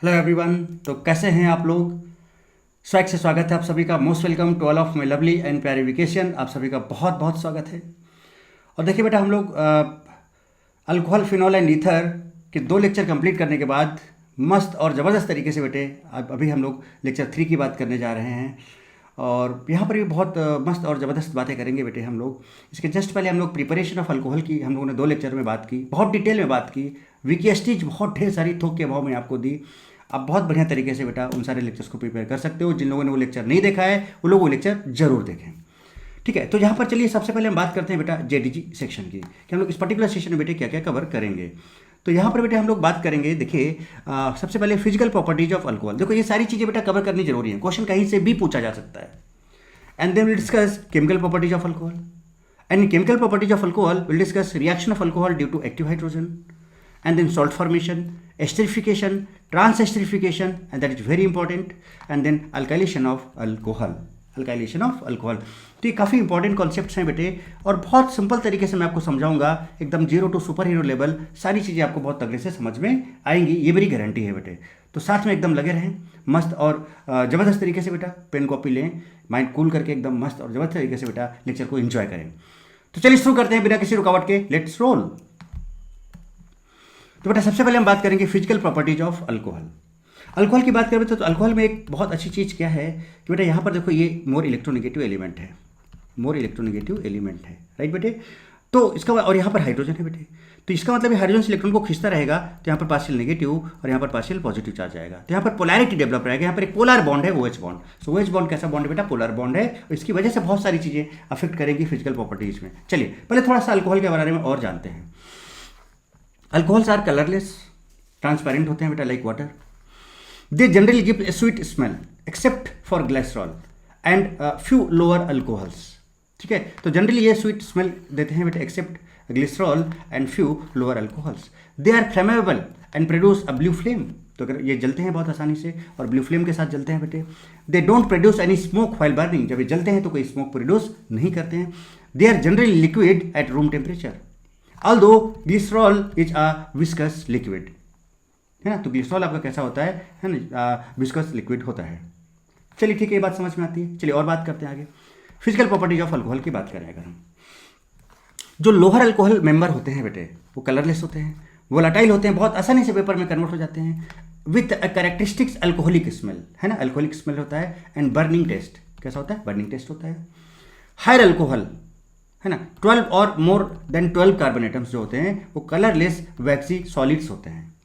Hello everyone. तो कैसे हैं आप लोग। स्वैग से स्वागत है आप सभी का। Most welcome to all of my lovely and प्यारी वेकेशन। आप सभी का बहुत बहुत स्वागत है। और देखिए बेटा, हम लोग अल्कोहल, फिनॉल एंड ईथर के 2 लेक्चर कंप्लीट करने के बाद मस्त और ज़बरदस्त तरीके से बेटे अब अभी हम लोग लेक्चर 3 की बात करने जा रहे हैं। और यहाँ पर भी बहुत मस्त और ज़बरदस्त बातें करेंगे बेटे हम लोग। इसके जस्ट पहले हम लोग प्रिपरेशन ऑफ अल्कोहल की हम लोगों ने 2 लेक्चर में बात की, बहुत डिटेल में बात की। विकी बहुत ढेर सारी थोक के अभाव में आपको दी। आप बहुत बढ़िया तरीके से बेटा उन सारे लेक्चर्स को प्रिपेयर कर सकते हो। जिन लोगों ने वो लेक्चर नहीं देखा है वो लोग वो लेक्चर जरूर देखें। ठीक है, तो यहाँ पर चलिए सबसे पहले हम बात करते हैं बेटा जेडीजी सेक्शन की कि हम लोग इस पर्टिकुलर सेशन में बेटे क्या क्या कवर करेंगे। तो यहाँ पर बेटे हम लोग बात करेंगे, देखिए सबसे पहले फिजिकल प्रॉपर्टीज ऑफ अल्कोहल। देखो ये सारी चीज़ें बेटा कवर करनी जरूरी है, क्वेश्चन कहीं से भी पूछा जा सकता है। And then will discuss chemical properties of alcohol. And in chemical properties of alcohol will discuss reaction of alcohol due to active hydrogen, and then salt formation, esterification, trans-esterification, and that is very important, and then alkylation of alcohol, alkylation of alcohol। तो ये काफ़ी important concepts हैं बेटे, और बहुत simple तरीके से मैं आपको समझाऊंगा, एकदम zero to super hero level सारी चीज़ें आपको बहुत तगड़े से समझ में आएंगी, ये मेरी गारंटी है बेटे। तो साथ में एकदम लगे रहें मस्त और ज़बरदस्त तरीके से बेटा। पेन कॉपी लें, माइंड कूल करके एकदम मस्त और ज़बरदस्त तरीके से बेटा लेक्चर को एंजॉय करें। तो चलिए शुरू करते हैं बिना किसी रुकावट के, लेट्स रोल। तो बेटा सबसे पहले हम बात करेंगे physical properties of alcohol. Alcohol की बात करें तो अल्कोहल में एक बहुत अच्छी चीज़ क्या है कि बेटा यहाँ पर देखो ये मोर इलेक्ट्रोनेगेटिव एलिमेंट है, मोर इलेक्ट्रोनेगेटिव एलिमेंट है, राइट बेटे। तो इसका और यहाँ पर हाइड्रोजन है बेटे, तो इसका मतलब हाइड्रोजन से इलेक्ट्रॉन को खींचता रहेगा, तो यहाँ पर पार्शियल नेगेटिव और यहाँ पर पार्शियल पॉजिटिव चार्ज आएगा। तो यहाँ पर पोलैरिटी डेवलप रहेगा। यहाँ पर एक पोलर बॉन्ड है, OH बॉन्ड। सो OH बॉन्ड कैसा बॉन्ड है बेटा? पोलर बॉन्ड है, और इसकी वजह से बहुत सारी चीज़ें अफेक्ट करेंगी फिजिकल प्रॉपर्टीज में। चलिए पहले थोड़ा सा अल्कोहल के बारे में और जानते हैं। अल्कोहल्स आर कलरलेस, ट्रांसपेरेंट होते हैं बेटा, like water. They generally give a sweet smell except for glycerol and few lower alcohols. ठीक है, तो जनरली ये स्वीट स्मेल देते हैं बेटा except glycerol and few lower alcohols. They are flammable and produce a blue flame. तो अगर ये जलते हैं बहुत आसानी से और ब्लू फ्लेम के साथ जलते हैं बेटे। They don't produce any smoke while burning. जब ये जलते हैं तो कोई स्मोक प्रोड्यूस नहीं करते हैं। They are generally liquid at room temperature, although glycerol is a viscous liquid, है ना। तो ग्लिसरॉल आपका कैसा होता है ना, विस्कस लिक्विड होता है। चलिए ठीक है, ये बात समझ में आती है। चलिए और बात करते हैं आगे। फिजिकल प्रॉपर्टीज ऑफ अल्कोहल की बात करें अगर हम, जो लोअर अल्कोहल मेंबर होते हैं बेटे वो कलरलेस होते हैं, वोलाटाइल होते हैं, बहुत आसानी से वेपर में कन्वर्ट हो जाते हैं, with a characteristics alcoholic smell, है ना, अल्कोहलिक स्मेल होता है। एंड बर्निंग टेस्ट कैसा होता है? बर्निंग टेस्ट होता है। हायर अल्कोहल, है ना, 12 और मोर देन 12 कार्बन एटम्स जो होते हैं वो कलरलेस वैक्सी सॉलिड्स होते हैं।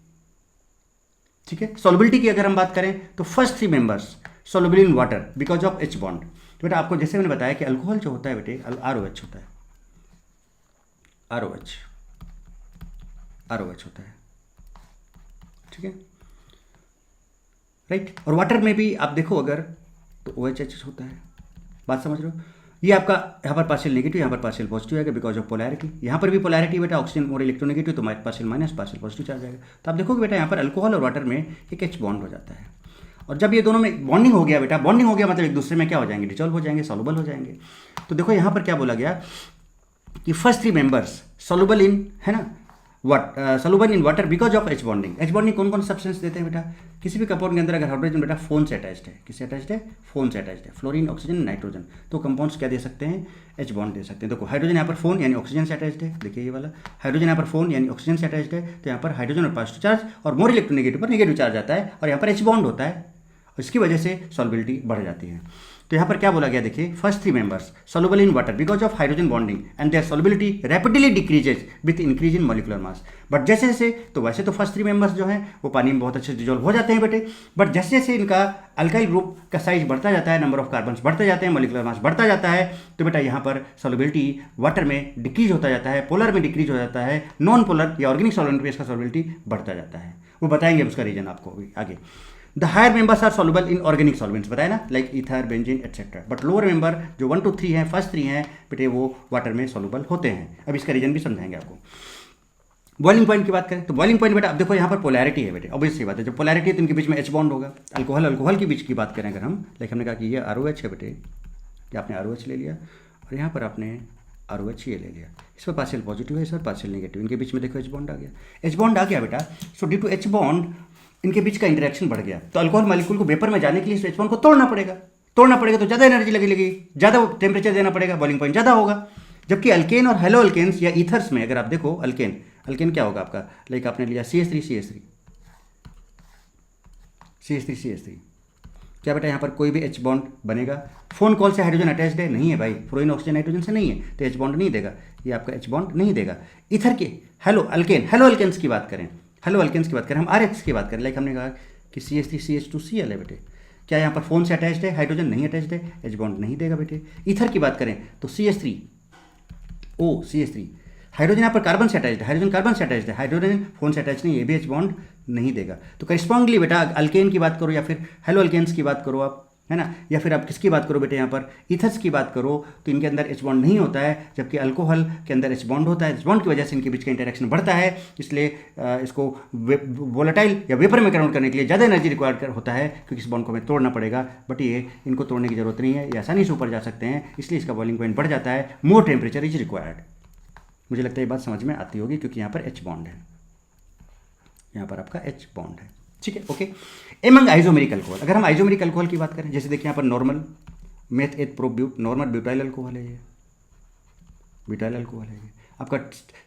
ठीक है, सॉल्युबिलिटी की अगर हम बात करें तो first 3 members soluble in water because of H bond. तो बेटा आपको जैसे मैंने बताया कि अल्कोहल जो होता है बेटे ROH होता है, ROH ROH होता है। ठीक है, राइट। और वाटर में भी आप देखो अगर तो OHH होता है। बात समझ रहे हो? ये आपका यहाँ पर पार्शियल नेगेटिव, यहाँ पर पार्शियल पॉजिटिव आएगा बिकॉज ऑफ पोलैरिटी। यहाँ पर भी पोलैरिटी बेटा, ऑक्सीजन और इलेक्ट्रोनेगेटिव, तो partial minus partial positive charge आएगा। तो आप देखोगे बेटा यहाँ पर अल्कोहल और वाटर में एक H बॉन्ड हो जाता है। और जब ये दोनों में बॉन्डिंग हो गया बेटा, बॉन्डिंग हो गया मतलब एक दूसरे में क्या हो जाएंगे? डिजॉल्व हो जाएंगे, सॉल्युबल हो जाएंगे। तो देखो यहाँ पर क्या बोला गया कि फर्स्ट 3 मेंबर्स सॉल्युबल इन, है ना, soluble in water because of H bonding. H bonding कौन कौन सब्सटेंस देते हैं बेटा? किसी भी कंपाउंड के अंदर अगर हाइड्रोजन बेटा फोन से अटैच्ड है, किससे अटैच्ड है? फोन से अटैच्ड है, फ्लोरीन, ऑक्सीजन, नाइट्रोजन। तो कंपाउंड्स क्या दे सकते हैं? H बॉन्ड दे सकते हैं। देखो हाइड्रोजन यहाँ पर फोन यानी ऑक्सीजन से अटैच्ड है, देखिए ये वाला हाइड्रोजन यहाँ पर फोन यानी ऑक्सीजन से अटैच्ड है, तो यहाँ पर हाइड्रोजन और पॉजिटिव चार्ज और मोर इलेक्ट्रोनेगेटिव पर नेगेटिव चार्ज आता है, और यहाँ पर H बॉन्ड होता है, और इसकी वजह से सॉल्युबिलिटी बढ़ जाती है। तो यहाँ पर क्या बोला गया देखिए, first 3 members soluble in water because of hydrogen bonding and their solubility rapidly decreases with increase in molecular mass. But जैसे जैसे, तो वैसे तो फर्स्ट 3 मेंबर्स जो हैं वो पानी में बहुत अच्छे से डिजोल्व हो जाते हैं बेटे, बट जैसे जैसे इनका अल्काइल ग्रुप का साइज बढ़ता जाता है, नंबर ऑफ कार्बन्स बढ़ते जाते हैं, मॉलिक्यूलर मास बढ़ता जाता है, तो बेटा यहाँ पर सॉल्युबिलिटी वाटर में डिक्रीज होता जाता है, पोलर में डिक्रीज हो जाता है, नॉन पोलर या ऑर्गेनिक सॉल्वेंट में इसका सॉल्युबिलिटी बढ़ता जाता है। वो बताएंगे उसका रीजन आपको अभी आगे। The higher members are soluble in organic solvents, बताया ना, like ether, benzene etcetera. But lower member जो 1 to 3 हैं, फर्स्ट 3 हैं बेटे, वो वाटर में सॉल्युबल होते हैं। अब इसका रीजन भी समझाएंगे आपको। बॉइलिंग पॉइंट की बात करें तो बॉइलिंग पॉइंट बेटा अब देखो यहाँ पर पोलैरिटी है बेटे, ऑब्वियस सी बात है, जब पोलैरिटी है तो इनके बीच में H बॉन्ड होगा। अल्कोहल अल्कोहल के बीच की बात करें अगर हम, लाइक हमने कहा कि ये ROH है बेटे, कि आपने ROH ले लिया और यहाँ पर आपने ROH ये ले लिया, इस पर पार्शियल पॉजिटिव है, इस पर पार्शियल नेगेटिव, इनके बीच में देखो H बॉन्ड आ गया। H बॉन्ड आ गया बेटा, so due to H bond इनके बीच का इंटरेक्शन बढ़ गया, तो अल्कोहल मॉलिक्यूल को वेपर में जाने के लिए इस H बॉन्ड को तोड़ना पड़ेगा तो ज़्यादा एनर्जी लगेगी, ज़्यादा टेम्परेचर देना पड़ेगा, बॉइलिंग पॉइंट ज़्यादा होगा। जबकि अल्केन और हेलो अल्केन्स या ईथर्स में अगर आप देखो, अल्केन क्या होगा आपका, लाइक आपने लिया CH3 क्या बेटा यहाँ पर कोई भी H बॉन्ड बनेगा? फोन कॉल से हाइड्रोजन अटैच्ड है? नहीं है भाई, फ्लोरीन ऑक्सीजन नाइट्रोजन से नहीं है, तो H बॉन्ड नहीं देगा, ये आपका H बॉन्ड नहीं देगा। ईथर के हेलो अल्केन्स की बात करें, हम RH की बात करें, लाइक हमने कहा कि CH3CH2Cl है बेटे, क्या यहाँ पर फोन से अटैच्ड है? हाइड्रोजन नहीं अटैच्ड है, H बॉन्ड नहीं देगा बेटे। ईथर की बात करें तो CH3 हाइड्रोजन यहाँ पर कार्बन से अटैच्ड है, हाइड्रोजन फोन से अटैच नहीं, ये भी H बॉन्ड नहीं देगा। तो करिस्पॉन्डली बेटा अल्केन की बात करो या फिर हेलो अल्केन्स की बात करो आप, है ना, या फिर आप किसकी बात करो बेटे, यहाँ पर ईथर्स की बात करो, तो इनके अंदर H बॉन्ड नहीं होता है, जबकि अल्कोहल के अंदर H बॉन्ड होता है। H बॉन्ड की वजह से इनके बीच का इंटरेक्शन बढ़ता है, इसलिए इसको वोलेटाइल या वेपर में कन्वर्ट करने के लिए ज़्यादा एनर्जी रिक्वायर्ड होता है, क्योंकि इस बॉन्ड को हमें तोड़ना पड़ेगा। बट ये इनको तोड़ने की जरूरत नहीं है, ये आसानी से ऊपर जा सकते हैं, इसलिए इसका बॉइलिंग पॉइंट बढ़ जाता है, मोर टेम्परेचर इज रिक्वायर्ड। मुझे लगता है ये बात समझ में आती होगी, क्योंकि यहाँ पर H बॉन्ड है, यहाँ पर आपका H बॉन्ड है, ठीक है, ओके। एमंग आइसोमेरिक अल्कोहल, अगर हम आइसोमेरिक अल्कोहल की बात करें, जैसे देखिए यहाँ पर normal meth eth pro but, normal butyl alcohol है, ये ब्यूटाइल अल्कोहल है, ये आपका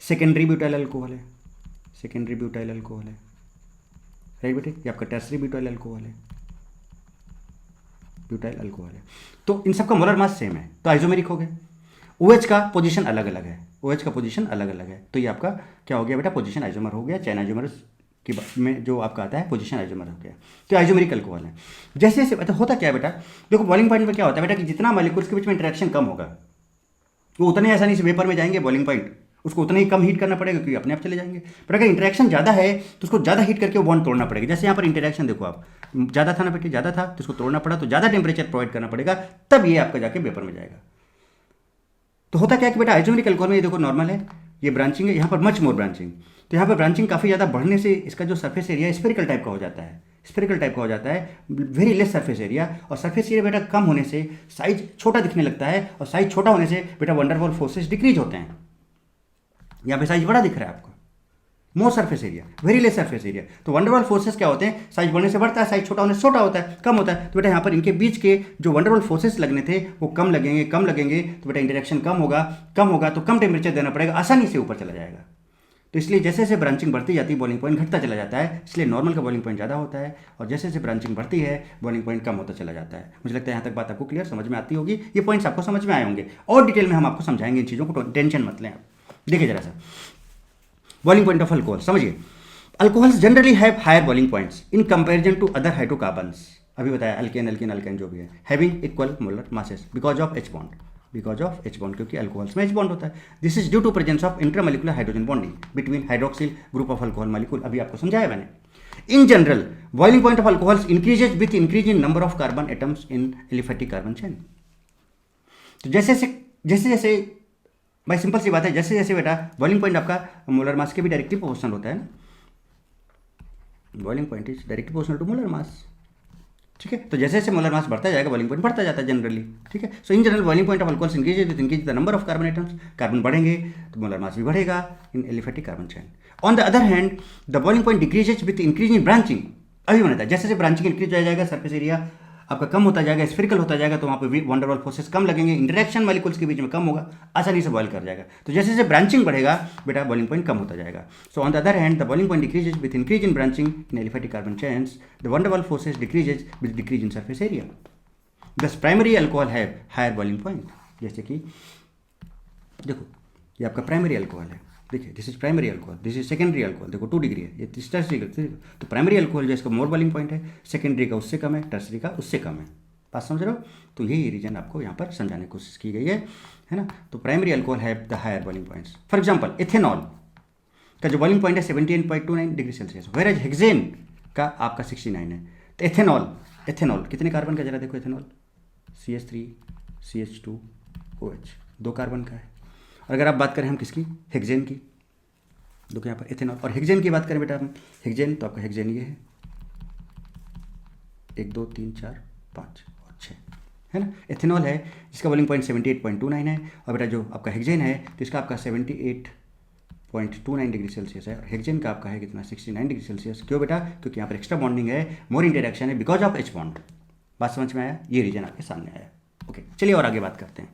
सेकेंडरी ब्यूटाइल अल्कोहल है, राइट बेटे, ये आपका टर्सरी ब्यूटाइल अल्कोहल है, तो इन सबका मोलर मास सेम है, तो आइसोमेरिक हो गए। OH का पोजीशन अलग अलग है, तो ये आपका क्या हो गया बेटा, पोजीशन आइसोमर हो गया, चैन आइसोमर की में जो आपका आता है पोजीशन आइसोमर हो गया, तो आइसोमेरिक अल्कोहल है। जैसे जैसे तो होता क्या है बेटा, देखो बॉइलिंग पॉइंट में क्या होता है बेटा कि जितना मॉलिक्यूल्स के बीच में इंटरेक्शन कम होगा, वो उतने आसानी से वेपर में जाएंगे, बॉइलिंग पॉइंट उसको उतना ही कम हीट करना पड़ेगा, क्योंकि अपने आप चले जाएंगे। पर अगर इंटरेक्शन ज़्यादा है तो उसको ज़्यादा हीट करके वो बॉन्ड तोड़ना पड़ेगा। जैसे यहाँ पर इंटरेक्शन देखो आप, ज़्यादा था ना बेटे, ज़्यादा था तो उसको तोड़ना पड़ा, तो ज़्यादा टेम्परेचर प्रोवाइड करना पड़ेगा, तब ये आपका जाके वेपर में जाएगा। तो होता क्या है कि बेटा आइसोमेरिक अल्कोहल में ये देखो नॉर्मल है, ये ब्रांचिंग है, यहाँ पर मच मोर ब्रांचिंग, तो यहाँ पर ब्रांचिंग काफ़ी ज़्यादा बढ़ने से इसका जो सरफेस एरिया स्फेरिकल टाइप का हो जाता है, वेरी लेस सरफेस एरिया, और सरफेस एरिया बेटा कम होने से साइज छोटा दिखने लगता है, और साइज छोटा होने से बेटा वंडरवॉल फोर्सेस डिक्रीज होते हैं। यहाँ पे साइज बड़ा दिख रहा है आपको, more surface area, very less surface area, तो वंडरवॉल फोर्सेस क्या होते हैं, साइज बढ़ने से बढ़ता है, साइज छोटा होने से छोटा होता है, कम होता है। तो बेटा यहाँ पर इनके बीच के जो वंडरवॉल फोर्सेस लगने थे वो कम लगेंगे, तो बेटा इंटरेक्शन कम होगा, तो कम टेम्परेचर देना पड़ेगा, आसानी से ऊपर चला जाएगा। तो इसलिए जैसे जैसे ब्रांचिंग बढ़ती जाती है बॉइलिंग पॉइंट घटता चला जाता है, इसलिए नॉर्मल का बॉइलिंग पॉइंट ज़्यादा होता है, और जैसे जैसे ब्रांचिंग बढ़ती है बॉइलिंग पॉइंट कम होता चला जाता है। मुझे लगता है यहाँ तक बात आपको क्लियर समझ में आती होगी, ये पॉइंट्स आपको समझ में आए होंगे, और डिटेल में हम आपको समझाएंगे इन चीज़ों को, टेंशन मत लें आप। देखिए जरा सा बॉइलिंग पॉइंट ऑफ अल्कोहल समझिए। Alcohols generally have higher boiling points in comparison to other hydrocarbons, अभी बताया अल्केन जो भी है, having equal molar masses because of H bond, क्योंकि अल्कोहल्स में H बॉन्ड होता है। This is due to presence of intermolecular hydrogen bonding between hydroxyl group of alcohol molecule, अभी आपको समझाया मैंने। In general boiling point of alcohols increases with increase in number of carbon atoms in aliphatic carbon chain. तो जैसे जैसे भाई simple सी बात है, जैसे जैसे बेटा बॉइलिंग पॉइंट आपका मोलर मास के भी डायरेक्टली प्रोपोर्शनल होता है ना, boiling point is directly proportional to molar mass, ठीक है। तो जैसे जैसे मोलर मास बढ़ता जाएगा बॉइलिंग पॉइंट बढ़ता जाता है जनरली, ठीक है। So in general boiling point of alcohols increases with increase the number of carbon atoms, carbon बढ़ेंगे तो मोलर मास भी बढ़ेगा in aliphatic carbon chain. On the other hand the boiling point decreases with increase in branching, अभी मैंने बताया जैसे जैसे branching increase हो जाएगा, सरफेस एरिया आपका कम होता जाएगा, स्फेरिकल होता जाएगा, तो वहाँ पे वंडरवॉल फोर्सेस कम लगेंगे, इंटरेक्शन मॉलिक्यूल्स के बीच में कम होगा, आसानी से बॉइल कर जाएगा। तो जैसे जैसे ब्रांचिंग बढ़ेगा बेटा बॉइलिंग पॉइंट कम होता जाएगा। So on the other hand the boiling point decreases with increase in branching in aliphatic carbon chains, the van der Waals forces decreases with decrease in surface area. Thus primary alcohol have higher boiling point, जैसे कि देखो ये आपका primary alcohol है, देखिए this is primary alcohol, this is secondary alcohol, देखो 2 degree है, ये टर्सरी। तो प्राइमरी अल्कोहल जो इसका मोर बॉइलिंग पॉइंट है, सेकेंडरी का उससे कम है, टर्सरी का उससे कम है, बात समझ रहे हो। तो यही रीजन आपको यहाँ पर समझाने की कोशिश की गई है ना। तो primary alcohol have the higher boiling points. For example ethanol का जो बॉइलिंग पॉइंट है 78.29 डिग्री सेल्सियस, वेयर हेक्सेन का आपका 69 है। तो एथेनॉल कितने कार्बन का, जरा देखो एथेनॉल CH3 CH2OH 2 कार्बन का है। और अगर आप बात करें हम किसकी, हेक्सेन की, देखो यहाँ पर एथेनॉल, और हेक्सेन की बात करें बेटा हम हेक्सेन, तो आपका हेक्सेन ये है 1 2 3 4 5 और 6 है ना। एथेनॉल है जिसका बॉइलिंग पॉइंट 78.29 है, और बेटा जो आपका हेक्सेन है तो इसका आपका 78.29 0.29 डिग्री सेल्सियस है, और हेक्सेन का आपका है कितना 69 डिग्री सेल्सियस। क्यों बेटा? क्योंकि यहाँ पर एक्स्ट्रा बॉन्डिंग है, मोर इंटरेक्शन है बिकॉज ऑफ H बॉन्ड। बात समझ में आया? ये रीजन आपके सामने आया। ओके, चलिए और आगे बात करते हैं।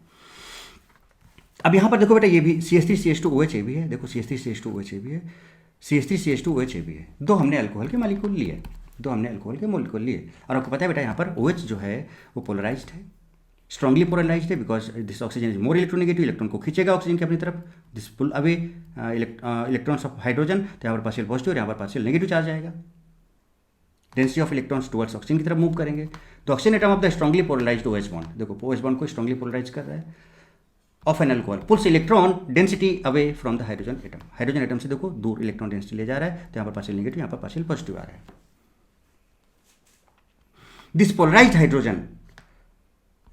अब यहाँ पर देखो बेटा, ये भी CH3CH2OH भी है, देखो CH3CH2OH भी है, CH3CH2OH भी है। दो हमने अल्कोहल के मॉलिक्यूल लिए, और आपको पता है बेटा यहाँ पर OH जो है वो पोलराइज्ड है, स्ट्रांगली पोलराइज्ड है, because this oxygen is more electronegative, electron को खींचेगा ऑक्सीजन की अपनी तरफ, this pull away electrons of hydrogen, तो यहाँ पर पार्शियल पॉजिटिव और यहाँ पर पार्शियल नेगेटिव चार्ज आएगा, density of electrons towards oxygen की तरफ मूव करेंगे। तो oxygen atom of the strongly polarized OH bond, देखो OH बॉन्ड को स्ट्रांगली पोलराइज कर रहा है, of an alcohol pulls electron density away from the hydrogen atom, hydrogen atom से देखो दूर इलेक्ट्रॉन डेंसिटी ले जा रहा है, तो यहाँ पर पार्शियल नेगेटिव, यहाँ पर पार्शियल पॉजिटिव आ रहा है। This polarized hydrogen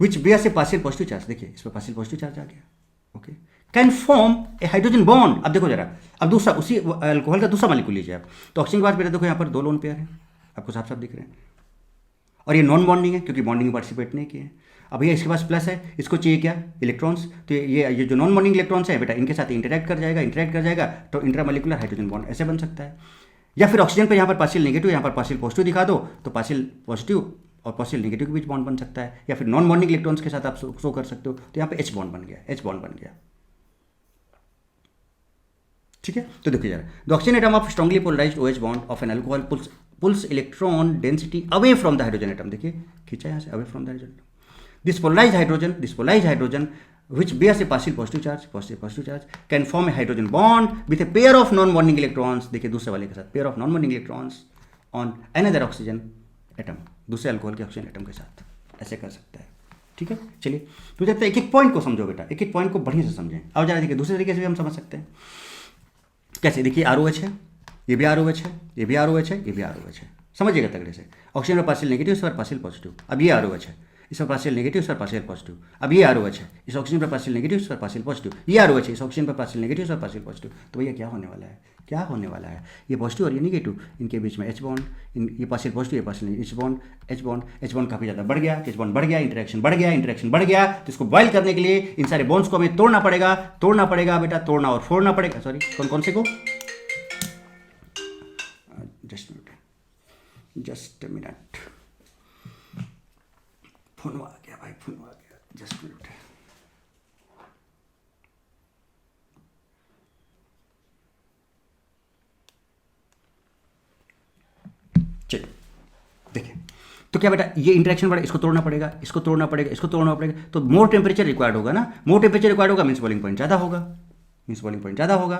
which bears a partial positive charge, देखिए इस पर पार्शियल पॉजिटिव चार्ज आ गया, okay, can form a hydrogen bond. अब देखो जरा, अब दूसरा उसी अल्कोहल का दूसरा मॉलिक्यूल लीजिए आप, तो ऑक्सीजन के बाद बेटा देखो यहाँ पर दो लोन पेयर हैं, आपको साफ साफ दिख रहे हैं, और ये नॉन बॉन्डिंग है क्योंकि बॉन्डिंग में पार्टिसिपेट नहीं किए हैं। अब ये इसके पास प्लस है, इसको चाहिए क्या? इलेक्ट्रॉन्स, तो ये जो नॉन बॉन्डिंग इलेक्ट्रॉन्स है बेटा, इनके साथ इंटरेक्ट कर जाएगा, तो इंट्रामोलिकुलर हाइड्रोजन बॉन्ड ऐसे बन सकता है। या फिर ऑक्सीजन पर यहाँ पर पार्शियल नेगेटिव, यहाँ पर पार्शियल पॉजिटिव दिखा दो, तो पार्शियल पॉजिटिव और पार्शियल नेगेटिव के बीच बॉन्ड बन सकता है, या फिर नॉन बॉन्डिंग इलेक्ट्रॉन्स के साथ आप शो कर सकते हो, तो यहाँ पे H बॉन्ड बन गया, ठीक है। तो देखिए जरा, the oxygen atom of strongly polarized OH bond of an alcohol pulls electron density away from the hydrogen atom, देखिए खींचा यहाँ से, away from the hydrogen atom. This polarized hydrogen which bears a partial positive charge can form a hydrogen bond with a pair of non-bonding electrons, देखिए दूसरे वाले के साथ pair of non-bonding electrons on another oxygen atom, दूसरे alcohol के oxygen atom के साथ ऐसे कर सकता है, ठीक है। चलिए तो जब एक एक पॉइंट को समझो बेटा, एक एक पॉइंट को बढ़िया से समझें। अब जरा देखिए दूसरे तरीके से भी हम समझ सकते हैं, कैसे? देखिए ROH है, ये भी ROH है, ये भी ROH है, ये भी ROH है, समझिएगा तगड़े से। ऑक्सीजन पर पार्शियल नेगेटिव, इस पर पार्शियल पॉजिटिव, अब ये ROH है, इस पर पार्शियल नेगेटिव, इस पर पार्शियल पॉजिटिव, अब ये ROH है, इस ऑक्सीजन पर पार्शियल नेगेटिव, इस पर पार्शियल पॉजिटिव, ये ROH है, इस ऑक्सीजन पर पार्शियल नेगेटिव, इस पर पार्शियल पॉजिटिव। तो भैया क्या होने वाला है? ये पॉजिटिव और ये नेगेटिव, इनके बीच में H बॉन्ड, ये पार्शियल पॉजिटिव, ये पार्शियल H बॉन्ड काफी ज़्यादा बढ़ गया, H बॉन्ड बढ़ गया, इंटरेक्शन बढ़ गया, तो इसको बॉइल करने के लिए इन सारे बॉन्ड्स को हमें तोड़ना पड़ेगा बेटा, तोड़ना और फोड़ना पड़ेगा। सॉरी, कौन से को? जस्ट मिनट, फोन आ गया भाई, जस्ट मिनट। चलिए देखिए, तो क्या बेटा, ये इंटरेक्शन बढ़ा, इसको तोड़ना पड़ेगा, तो मोर टेम्परेचर रिक्वायर्ड होगा ना, मीन्स बॉइलिंग पॉइंट ज़्यादा होगा।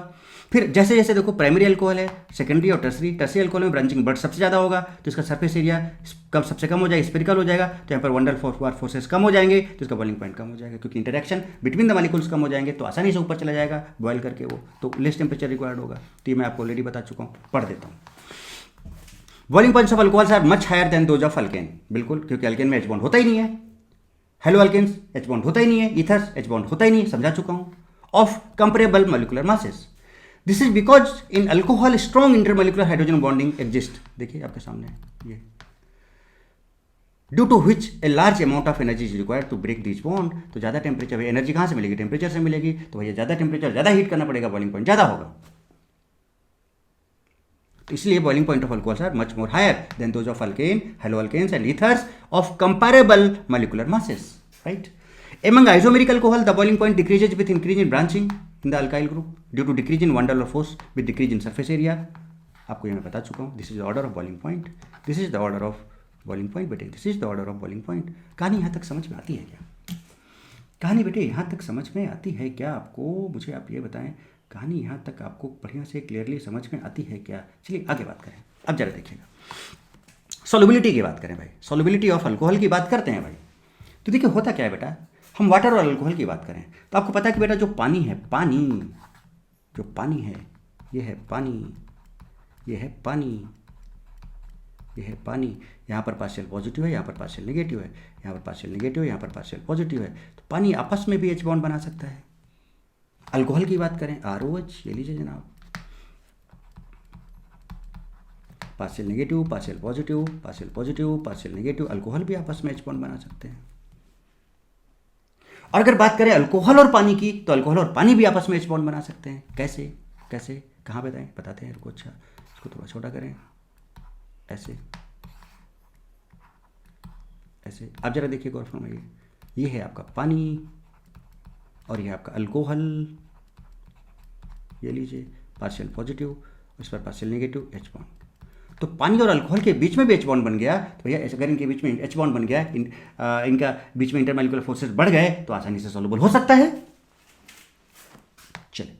फिर जैसे जैसे देखो प्राइमरी अल्कोहल है, सेकेंडरी और टर्सरी अल्कोहल में ब्रांचिंग बट सबसे ज़्यादा होगा, तो इसका सरफेस एरिया सबसे कम हो जाएगा, स्पेरिकल हो जाएगा, तो यहाँ पर वंडर फोर्सेस कम हो जाएंगे, तो इसका बॉइलिंग पॉइंट कम हो जाएगा, क्योंकि इंटरेक्शन बिटवीन द मॉलिक्यूल्स कम हो जाएंगे, तो आसानी से ऊपर चला जाएगा बॉयल करके वो, तो लेस टेम्परेचर रिक्वायर्ड होगा। तो ये मैं आपको ऑलरेडी बता चुका हूँ, पढ़ देता हूँ। Boiling points of alcohols are much higher than those of alkane, बिल्कुल, क्योंकि अल्केन में H बॉन्ड होता ही नहीं है, हेलो अल्केन्स H बॉन्ड होता ही नहीं है, ईथर्स H बॉन्ड होता ही नहीं है, समझा चुका हूँ। Of comparable molecular masses, this is because in alcohol strong intermolecular hydrogen bonding exist, देखिए आपके सामने ये, due to which a large amount of energy is required to break this bond. तो ज़्यादा टेम्परेचर, एनर्जी कहाँ से मिलेगी? टेम्परेचर से मिलेगी, तो भैया ज़्यादा टेम्परेचर, ज़्यादा हीट करना पड़ेगा, बॉइलिंग पॉइंट ज़्यादा होगा, तो इसलिए boiling point of alcohols are much more higher than those of alkane, halo alkanes and ethers of comparable molecular masses, right. Among isomeric alcohol, the boiling point decreases with increase in branching in the alkyl group due to decrease in van der Waals force with decrease in surface area. आपको ये मैं बता चुका हूँ। This is the order of boiling point. This is the order of boiling point बेटे. This is the order of boiling point. कहानी यहाँ तक समझ में आती है क्या? कहानी बेटे यहाँ तक समझ में आती है क्या आपको? मुझे आप ये बताएं, कहानी यहाँ तक आपको बढ़िया से क्लियरली समझ में आती है क्या? चलिए आगे बात करें। अब जरा देखिएगा, सॉल्युबिलिटी की बात करें भाई, सॉल्युबिलिटी ऑफ अल्कोहल की बात करते हैं भाई। तो देखिए होता क्या है बेटा, हम वाटर और अल्कोहल की बात करें तो आपको पता है कि बेटा जो पानी है, जो पानी है, ये है पानी, ये है पानी, ये है पानी, यहाँ पर पार्शियल पॉजिटिव है, यहाँ पर पार्शियल नेगेटिव है, यहाँ पर पार्शियल नेगेटिव है, यहाँ पर पार्शियल पॉजिटिव है, तो पानी आपस में भी H बॉन्ड बना सकता है। अल्कोहल की बात करें, ROH, ये लीजिए जनाब, partial negative, partial positive, partial positive, partial negative, alcohol भी आपस में H बॉन्ड बना सकते हैं। और अगर बात करें अल्कोहल और पानी की, तो अल्कोहल और पानी भी आपस में H बॉन्ड बना सकते हैं। कैसे? कैसे, कहाँ बताएं, बताते हैं रुको। अच्छा, इसको थोड़ा छोटा करें, ऐसे ऐसे। आप जरा देखिए गौर फरमाइए, ये है आपका पानी और ये आपका अल्कोहल, ये लीजिए पार्शियल पॉजिटिव, उस पर पार्शियल नेगेटिव एच बॉन्ड। तो पानी और अल्कोहल के बीच में भी एच बॉन्ड बन गया, तो भैया अगर इनके बीच में एच बॉन्ड बन गया, इनका बीच में इंटरमॉलिक्यूलर फोर्सेस बढ़ गए तो आसानी से सॉल्युबल हो सकता है। चलिए,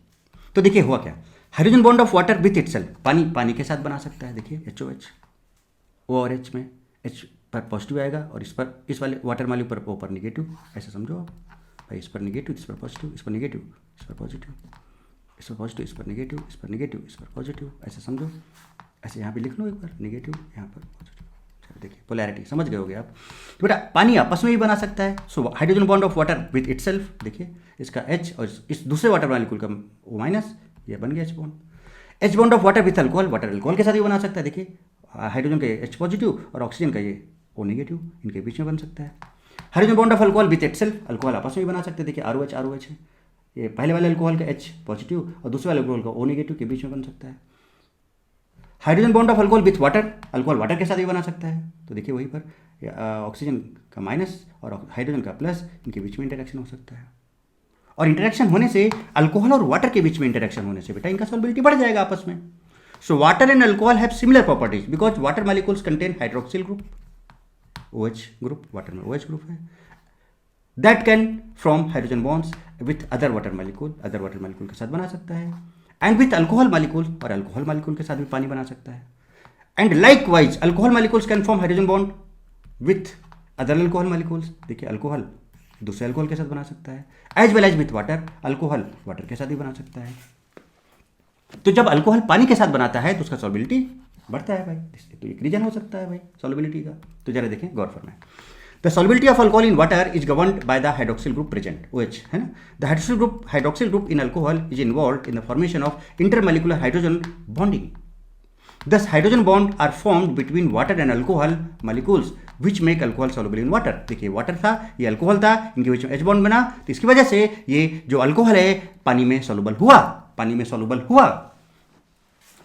तो देखिए हुआ क्या, hydrogen bond of water with itself, पानी पानी के साथ बना सकता है। देखिए HOH, O और H में H पर पॉजिटिव आएगा और इस पर, इस वाले वाटर मॉलिक्यूल पर O पर निगेटिव, ऐसा समझो भाई, इस पर निगेटिव, इस पर पॉजिटिव, इस पर निगेटिव, इस पर पॉजिटिव, इस पर पॉजिटिव, इस पर निगेटिव, इस पर निगेटिव, इस पर पॉजिटिव, ऐसा समझो। ऐसे यहाँ पे लिख लो एक बार, निगेटिव यहाँ पर पॉजिटिव। चलो देखिए पोलैरिटी समझ गए होगे आप। तो बेटा पानी आपस में भी बना सकता है। So hydrogen bond of water with itself, देखिए इसका H और इस दूसरे वाटर मॉलिक्यूल का O माइनस, ये बन गया H bond. H bond of water with alcohol, water alcohol के साथ भी बना सकता है। देखिए हाइड्रोजन के H पॉजिटिव और ऑक्सीजन का ये O नेगेटिव, इनके बीच में बन सकता है। Hydrogen bond of alcohol with itself, alcohol आपस में भी बना सकते हैं। देखिए ROH ROH है, ये पहले वाले अल्कोहल का H पॉजिटिव और दूसरे वाले अल्कोहल का O नेगेटिव के बीच में बन सकता है। Hydrogen bond of alcohol with water, alcohol water के साथ भी बना सकता है। तो देखिए वहीं पर ऑक्सीजन का माइनस और हाइड्रोजन का प्लस, इनके बीच में इंटरेक्शन हो सकता है। और इंटरेक्शन होने से, अल्कोहल और वाटर के बीच में इंटरेक्शन होने से बेटा इनका सॉल्युबिलिटी बढ़ जाएगा आपस में। So water and alcohol have similar properties because water molecules contain hydroxyl group, OH group, water में OH ग्रुप है, that can from hydrogen bonds with other water molecule के साथ बना सकता है। एंड विथ अल्कोहल मॉलिक्यूल, और alcohol molecule के साथ भी पानी बना सकता है। And likewise alcohol molecules can form hydrogen bond with other alcohol molecules, देखिए अल्कोहल दूसरे अल्कोहल के साथ बना सकता है। As well as with water, alcohol water के साथ भी बना सकता है। तो जब अल्कोहल पानी के साथ बनाता है तो उसका सॉल्युबिलिटी बढ़ता है भाई, तो एक रीजन हो सकता है भाई सॉल्युबिलिटी का। तो जरा देखें गौर फरमाएं, the solubility of alcohol in water is governed by the hydroxyl group present, OH है ना। The hydroxyl group in alcohol is involved in the formation of intermolecular hydrogen bonding. Thus hydrogen bond are formed between water and alcohol molecules which make alcohol soluble in water। देखिए water था, ये alcohol था, इनके बीच में H bond बना, तो इसकी वजह से ये जो अल्कोहल है पानी में सॉल्युबल हुआ।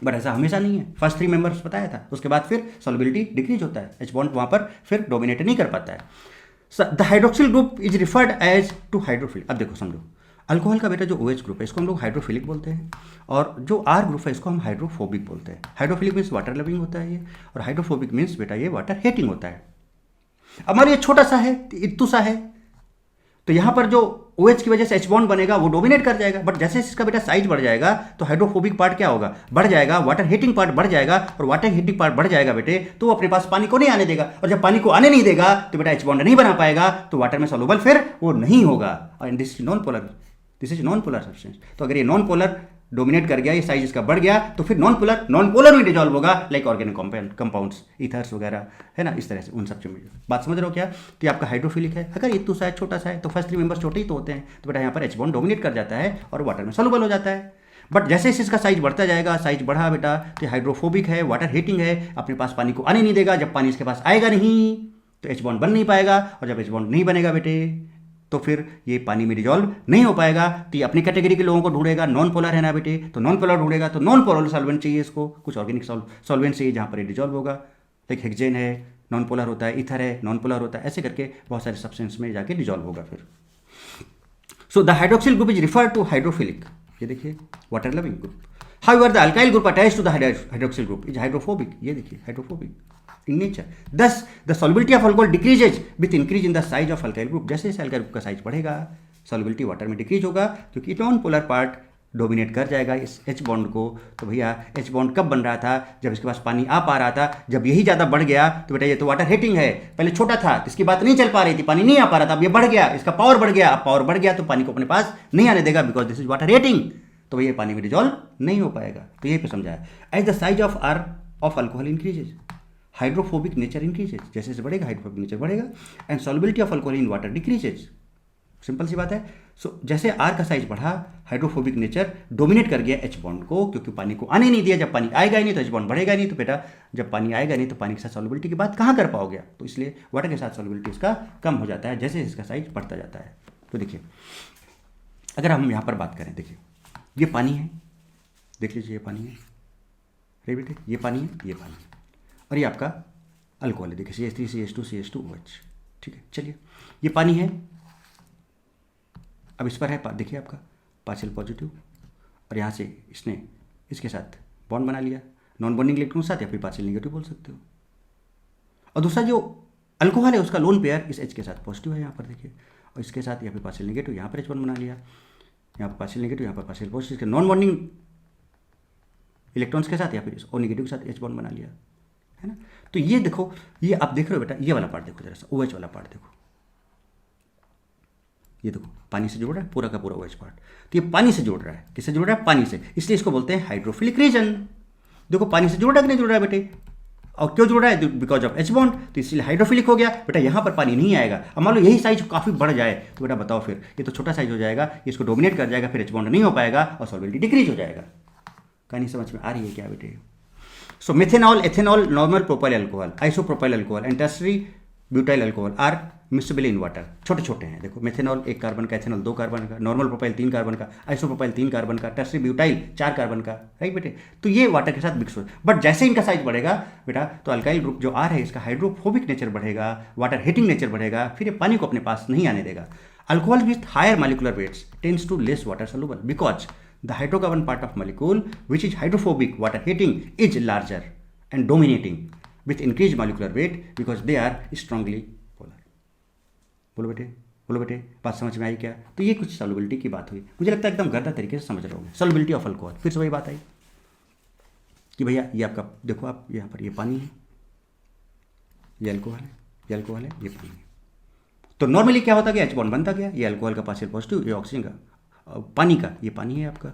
बट ऐसा हमेशा नहीं है, फर्स्ट 3 मेंबर्स बताया था, उसके बाद फिर सॉल्युबिलिटी डिक्रीज होता है, H बॉन्ड वहाँ पर फिर डोमिनेट नहीं कर पाता है। The hydroxyl group is referred as to hydrophilic. अब देखो समझो, अल्कोहल का बेटा जो OH ग्रुप है इसको हम लोग हाइड्रोफिलिक बोलते हैं, और जो R ग्रुप है इसको हम हाइड्रोफोबिक बोलते हैं। हाइड्रोफिलिक मीन्स वाटर लविंग होता है ये, और हाइड्रोफोबिक मीन्स बेटा ये वाटर हेटिंग होता है। अब मान लीजिए छोटा सा है, इत्तू सा है, तो यहाँ पर जो OH की वजह से H बॉन्ड बनेगा वो डोमिनेट कर जाएगा। बट जैसे इसका बेटा साइज बढ़ जाएगा तो हाइड्रोफोबिक पार्ट क्या होगा, बढ़ जाएगा, वाटर हीटिंग पार्ट बढ़ जाएगा, और वाटर हीटिंग पार्ट बढ़ जाएगा बेटे तो वो अपने पास पानी को नहीं आने देगा, और जब पानी को आने नहीं देगा तो बेटा H बॉन्ड नहीं बना पाएगा, तो वाटर में सॉल्युबल फिर वो नहीं होगा। और this is non polar substance. तो अगर ये नॉन पोलर डोमिनेट कर गया, ये साइज इसका बढ़ गया, तो फिर नॉन पोलर में डिजॉल्व होगा, लाइक ऑर्गेनिक कंपाउंड्स, ईथर्स वगैरह है ना, इस तरह से उन सब चीज़ में। बात समझ रहे हो क्या? तो ये आपका हाइड्रोफिलिक है। अगर इतना सा है, छोटा सा है, तो फर्स्ट 3 मेंबर्स छोटे ही तो होते हैं, तो बेटा यहाँ पर H बॉन्ड डोमिनेट कर जाता है और वाटर में सॉल्युबल हो जाता है। बट जैसे जैसे इसका साइज बढ़ता जाएगा, साइज बढ़ा बेटा, तो हाइड्रोफोबिक है, वाटर हीटिंग है, अपने पास पानी को आने नहीं देगा, जब पानी इसके पास आएगा नहीं तो H बॉन्ड बन नहीं पाएगा, और जब H बॉन्ड नहीं बनेगा बेटे तो फिर ये पानी में डिजॉल्व नहीं हो पाएगा। तो ये अपनी कैटेगरी के लोगों को ढूंढेगा, नॉन पोलर है ना बेटे, तो नॉन पोलर ढूंढेगा, तो नॉन पोलर सॉल्वेंट चाहिए इसको, कुछ ऑर्गेनिक सॉल्वेंट चाहिए जहाँ पर ये डिजॉल्व होगा। लाइक हेक्सेन है, नॉन पोलर होता है, ईथर है, नॉन पोलर होता है, ऐसे करके बहुत सारे सब्सटेंस में जाके डिजॉल्व होगा फिर। So the hydroxyl group is refer to hydrophilic, ये देखिए water loving group. However the alkyl group attached to the hydroxyl group is hydrophobic, ये देखिए hydrophobic in nature. Thus, the solubility of alcohol decreases with increase in the size of alkyl group. जैसे जैसे alkyl group का size बढ़ेगा, solubility water में decrease होगा, क्योंकि non polar part dominate कर जाएगा इस H बॉन्ड को। तो भैया H बॉन्ड कब बन रहा था, जब इसके पास पानी आ पा रहा था। जब यही ज़्यादा बढ़ गया तो बेटा ये तो वाटर हीटिंग है, पहले छोटा था तो इसकी बात नहीं चल पा रही थी, पानी नहीं आ पा रहा था, अब ये बढ़ गया, इसका पावर बढ़ गया, अब पावर बढ़ गया तो पानी को अपने पास नहीं आने देगा, because this is water heating, तो भैया पानी में डिजॉल्व नहीं हो पाएगा। तो यही पे समझाया, as the size of R of alcohol increases, hydrophobic nature increases, जैसे जैसे बढ़ेगा हाइड्रोफोबिक नेचर बढ़ेगा, and solubility of alcohol in water decreases. Simple सी बात है। सो जैसे R का साइज बढ़ा, हाइड्रोफोबिक नेचर डोमिनेट कर गया H बॉन्ड को, क्योंकि पानी को आने नहीं दिया। जब पानी आएगा ही नहीं तो H बॉन्ड बढ़ेगा नहीं, तो बेटा जब पानी आएगा नहीं तो पानी के साथ सॉल्युबिलिटी की बात कहाँ कर पाओगे। तो इसलिए वाटर के साथ सॉल्युबिलिटी इसका कम हो जाता है जैसे इसका साइज बढ़ता जाता है। तो देखिए अगर हम यहाँ पर बात करें, देखिए ये पानी है, देख लीजिए, ये पानी है, राइट बेटे, ये पानी है, ये पानी है, और ये आपका अल्कोहल है, देखिए CH3 CH2 CH2 OH। ठीक है, चलिए ये पानी है, अब इस पर है देखिए आपका पार्शियल पॉजिटिव, और यहाँ से इसने इसके साथ बॉन्ड बना लिया, नॉन बॉन्डिंग इलेक्ट्रॉन के साथ, या फिर पार्शियल नेगेटिव बोल सकते हो। और दूसरा जो अल्कोहल है उसका लोन पेयर इस H के साथ पॉजिटिव है, यहाँ पर देखिए, और इसके साथ यहाँ पे पार्शियल नेगेटिव, यहाँ पर H बॉन्ड बना लिया, यहाँ पर पार्शियल नेगेटिव, यहाँ पर पार्शियल पॉजिटिव, इसके नॉन बॉन्डिंग इलेक्ट्रॉन्स के साथ, या फिर ओ नेगेटिव के साथ H बॉन्ड बना लिया, है ना। तो ये देखो, ये आप देख रहे हो बेटा, ये वाला पार्ट देखो जरा सा, OH वाला पार्ट देखो, ये देखो पानी से जोड़ रहा है पूरा का पूरा OH पार्ट, तो ये पानी से जोड़ रहा है, किससे जोड़ रहा है? पानी से, इसलिए इसको बोलते हैं हाइड्रोफिलिक रीजन। देखो पानी से जुड़ रहा है कि नहीं जुड़ रहा है बेटे, और क्यों जुड़ रहा है? बिकॉज ऑफ H बॉन्ड, तो इसलिए हाइड्रोफिलिक हो गया बेटा। यहाँ पर पानी नहीं आएगा। अब मान लो यही साइज काफ़ी बढ़ जाए तो बेटा बताओ फिर, ये तो छोटा साइज हो जाएगा, इसको डोमिनेट कर जाएगा, फिर H बॉन्ड नहीं हो पाएगा और सॉल्बिलिटी डिक्रीज हो जाएगा। कहानी समझ में आ रही है क्या बेटे? So methanol, ethanol, normal propyl alcohol, isopropyl alcohol and tertiary butyl alcohol are miscible in water. छोटे छोटे हैं, देखो मिथेनॉल 1 कार्बन का, एथेनॉल 2 कार्बन का, नॉर्मल प्रोपाइल 3 कार्बन का, आइसोप्रोपाइल 3 कार्बन का, टर्शरी ब्यूटाइल 4 कार्बन का, राइट बेटे। तो ये वाटर के साथ मिक्स हो, बट जैसे इनका साइज बढ़ेगा बेटा, तो अल्काइल ग्रुप जो आर है इसका हाइड्रोफोबिक नेचर बढ़ेगा, वाटर हीटिंग नेचर बढ़ेगा, फिर ये पानी को अपने पास नहीं आने देगा। Alcohol with higher molecular weights tends to less water soluble because the hydrocarbon part of molecule which is hydrophobic water heating is larger and dominating with increased molecular weight because they are strongly polar। बोलो बेटे बात समझ में आई क्या? तो ये कुछ solubility की बात हुई, मुझे लगता है एकदम गंदा तरीके से समझ रहे होंगे। सॉल्युबिलिटी ऑफ अल्कोहल, फिर से वही बात आई कि भैया ये आपका देखो, आप यहाँ पर ये पानी है, ये अल्कोहल है, ये अल्कोहल है, ये पानी है। तो नॉर्मली क्या होता गया, H बॉन्ड बनता गया, ये अल्कोहल का पार्शियल पॉजिटिव, ये ऑक्सीजन का, पानी का, ये पानी है आपका,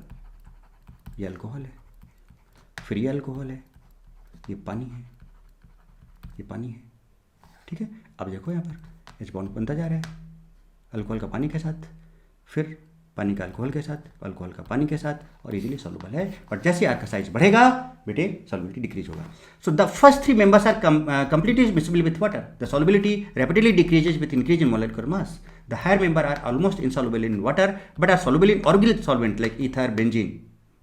ये अल्कोहल है, फिर ये अल्कोहल है, ये पानी है, ये पानी है। ठीक है, अब देखो यहाँ पर H बॉन्ड बनता जा रहा है अल्कोहल का पानी के साथ, फिर पानी का अल्कोहल के साथ, अल्कोहल का पानी के साथ, और इजीली सॉल्युबल है। बट जैसे आर का साइज बढ़ेगा बेटे, सॉल्युबिलिटी डिक्रीज होगा। So the first 3 members are completely miscible with water. The solubility rapidly decreases with increase in molecular mass. The higher member are almost insoluble in water but are soluble in organic solvent like ether, benzene.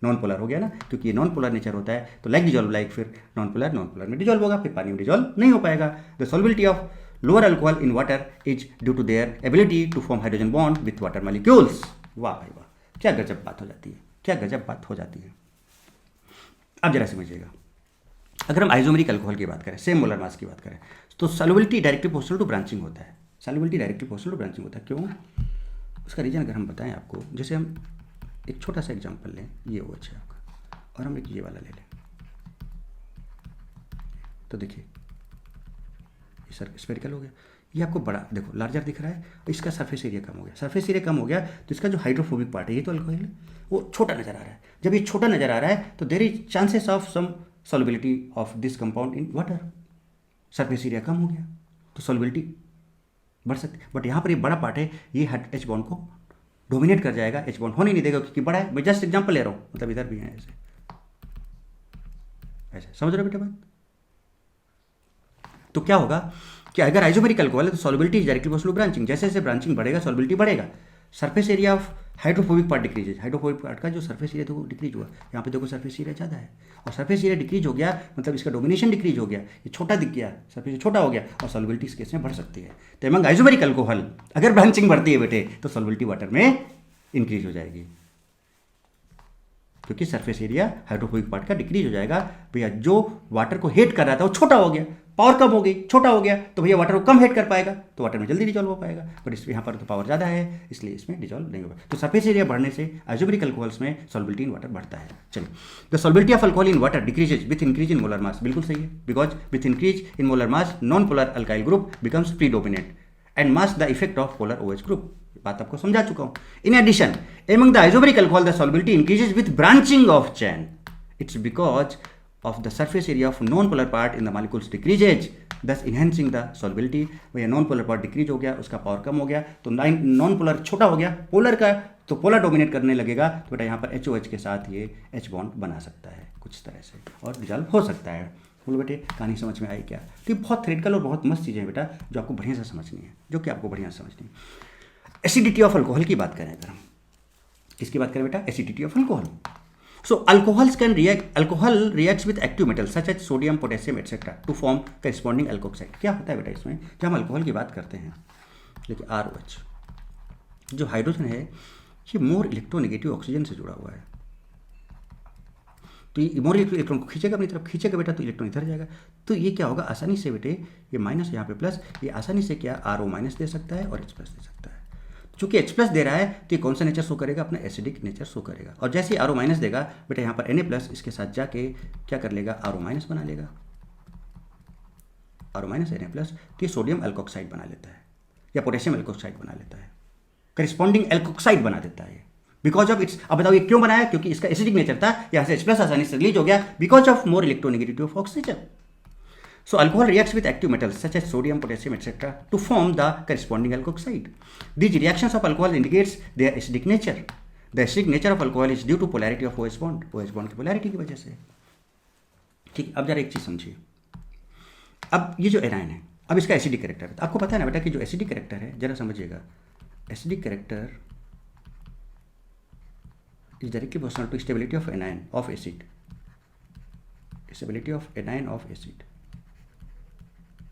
Non polar हो गया ना, क्योंकि ये non polar nature होता है, तो like dissolve like, फिर non polar में डिजॉल्व होगा, फिर पानी में डिजॉल्व नहीं हो पाएगा। The solubility of lower alcohol in water is due to their ability to form hydrogen bond with water molecules. वाह भाई वाह, क्या गजब बात हो जाती है, क्या गजब बात हो जाती है। अब जरा समझिएगा, अगर हम आइसोमेरिक अल्कोहल की बात करें, सेम मोलर मास की बात करें, तो solubility directly proportional to branching होता है। Solubility directly proportional to branching होता है, क्यों? उसका रीजन अगर हम बताएं आपको, जैसे हम एक छोटा सा एग्जांपल लें, ये OH है आपका, और हम एक ये वाला ले लें, तो देखिए ये स्फेरिकल हो गया, ये आपको बड़ा देखो लार्जर दिख रहा है, इसका सरफेस एरिया कम हो गया। सरफेस एरिया कम हो गया तो इसका जो हाइड्रोफोबिक पार्ट है, ये तो अल्कोहल है, वो छोटा नजर आ रहा है। जब ये छोटा नजर आ रहा है तो there is chances of some solubility of this compound in water. Surface area कम हो गया तो सॉल्युबिलिटी बढ़ सकती है। बट यहाँ पर ये बड़ा पार्ट है, ये H बॉन्ड को डोमिनेट कर जाएगा, H बॉन्ड होने नहीं देगा क्योंकि बड़ा है। मैं जस्ट एग्जांपल ले रहा हूँ, मतलब इधर भी है ऐसे ऐसे, समझ रहे हो बेटा बात? तो क्या होगा कि अगर आइसोमेरिक अल्कोहल है तो solubility is directly proportional to branching. जैसे जैसे ब्रांचिंग बढ़ेगा सॉल्युबिलिटी बढ़ेगा। Surface area of hydrophobic part decrease, hydrophobic part का जो सरफेस एरिया तो डिक्रीज हुआ, यहाँ पे देखो सरफेस एरिया ज़्यादा है, और सरफेस एरिया डिक्रीज हो गया मतलब इसका डोमिनेशन डिक्रीज हो गया, ये छोटा दिख गया, सरफेस छोटा हो गया, और सॉल्युबिलिटी इस केस में बढ़ सकती है। तो एमंग आइसोमेरिक अल्कोहल अगर ब्रांचिंग बढ़ती है बेटे तो सॉल्युबिलिटी वाटर में इंक्रीज हो जाएगी, क्योंकि सरफेस एरिया हाइड्रोफोबिक पार्ट का डिक्रीज हो जाएगा। भैया जो वाटर को हेट कर रहा था वो छोटा हो गया, पावर कम हो गई, छोटा हो गया, तो भैया वाटर को कम हेट कर पाएगा तो वाटर में जल्दी डिजॉल्व हो पाएगा। बट इस यहाँ पर तो पावर ज़्यादा है इसलिए इसमें डिजॉल्व नहीं होगा। तो सरफेस एरिया बढ़ने से आइसोमेरिक अल्कोहल्स में सॉल्युबिलिटी इन वाटर बढ़ता है। चलिए, the solubility of alcohol in water decreases with increase in molar mass. बिल्कुल सही है, because with increase in molar mass non polar alkyl group becomes predominant and mass the effect of polar OH group. बात आपको समझा चुका हूं। In addition among the isomeric alcohol the solubility increases with branching of chain. It's because of the surface area of non-polar part in the molecules decreases, thus enhancing the solubility। वह non-polar part decrease हो गया, उसका power कम हो गया, तो non-polar छोटा हो गया, पोलर का तो पोलर डोमिनेट करने लगेगा, तो बेटा यहाँ पर HOH के साथ ये H बॉन्ड बना सकता है कुछ तरह से और डिजॉल्व हो सकता है। बोलो बेटे कहानी समझ में आई क्या? तो ये बहुत थ्योरेटिकल और बहुत मस्त चीज़ें हैं बेटा जो आपको बढ़िया से समझनी है, जो कि आपको बढ़िया से समझनी है। एसिडिटी ऑफ अल्कोहल की बात करें अगर हम, किसकी बात करें बेटा? Acidity of alcohol. So alcohol reacts with active metals such as sodium, potassium, etc. to form corresponding alkoxide. क्या होता है बेटा इसमें, जब हम अल्कोहल की बात करते हैं, देखिए ROH, जो हाइड्रोजन है ये मोर इलेक्ट्रोनेगेटिव ऑक्सीजन से जुड़ा हुआ है, तो ये मोर इलेक्ट्रॉन को खींचेगा अपनी तरफ, खींचेगा बेटा तो इलेक्ट्रॉन इधर जाएगा, तो ये क्या होगा आसानी से बेटे, ये माइनस यहाँ पे प्लस, ये आसानी से क्या RO माइनस दे सकता है और H प्लस दे सकता है। चूंकि H प्लस दे रहा है तो ये कौन सा नेचर शो करेगा, अपना एसिडिक नेचर शो करेगा। और जैसे ही RO माइनस देगा बेटा यहाँ पर Na प्लस इसके साथ जाके क्या कर लेगा, RO माइनस बना लेगा, RO माइनस Na प्लस, तो ये सोडियम एल्कोक्साइड बना लेता है या पोटेशियम एल्कोक्साइड बना लेता है, करिस्पॉन्डिंग एल्कोक्साइड बना देता है बिकॉज ऑफ इट्स। अब बताओ ये क्यों बनाया, क्योंकि इसका एसिडिक नेचर था, यहाँ से H प्लस आसानी से रिलीज हो गया because of more electronegativity of oxygen. So alcohol reacts with active metals such as sodium, potassium, etc. to form the corresponding alkoxide. These reactions of alcohol indicates their acidic nature. The acidic nature of alcohol is due to polarity of OH bond. OH bond की polarity की वजह से। ठीक, अब जरा एक चीज समझिए, अब ये जो एनायन है, अब इसका एसिडिक कैरेक्टर है, आपको पता है ना बेटा कि जो एसिडिक कैरेक्टर है, जरा समझिएगा, acidic character is directly proportional to stability of anion of acid. Stability of anion of acid.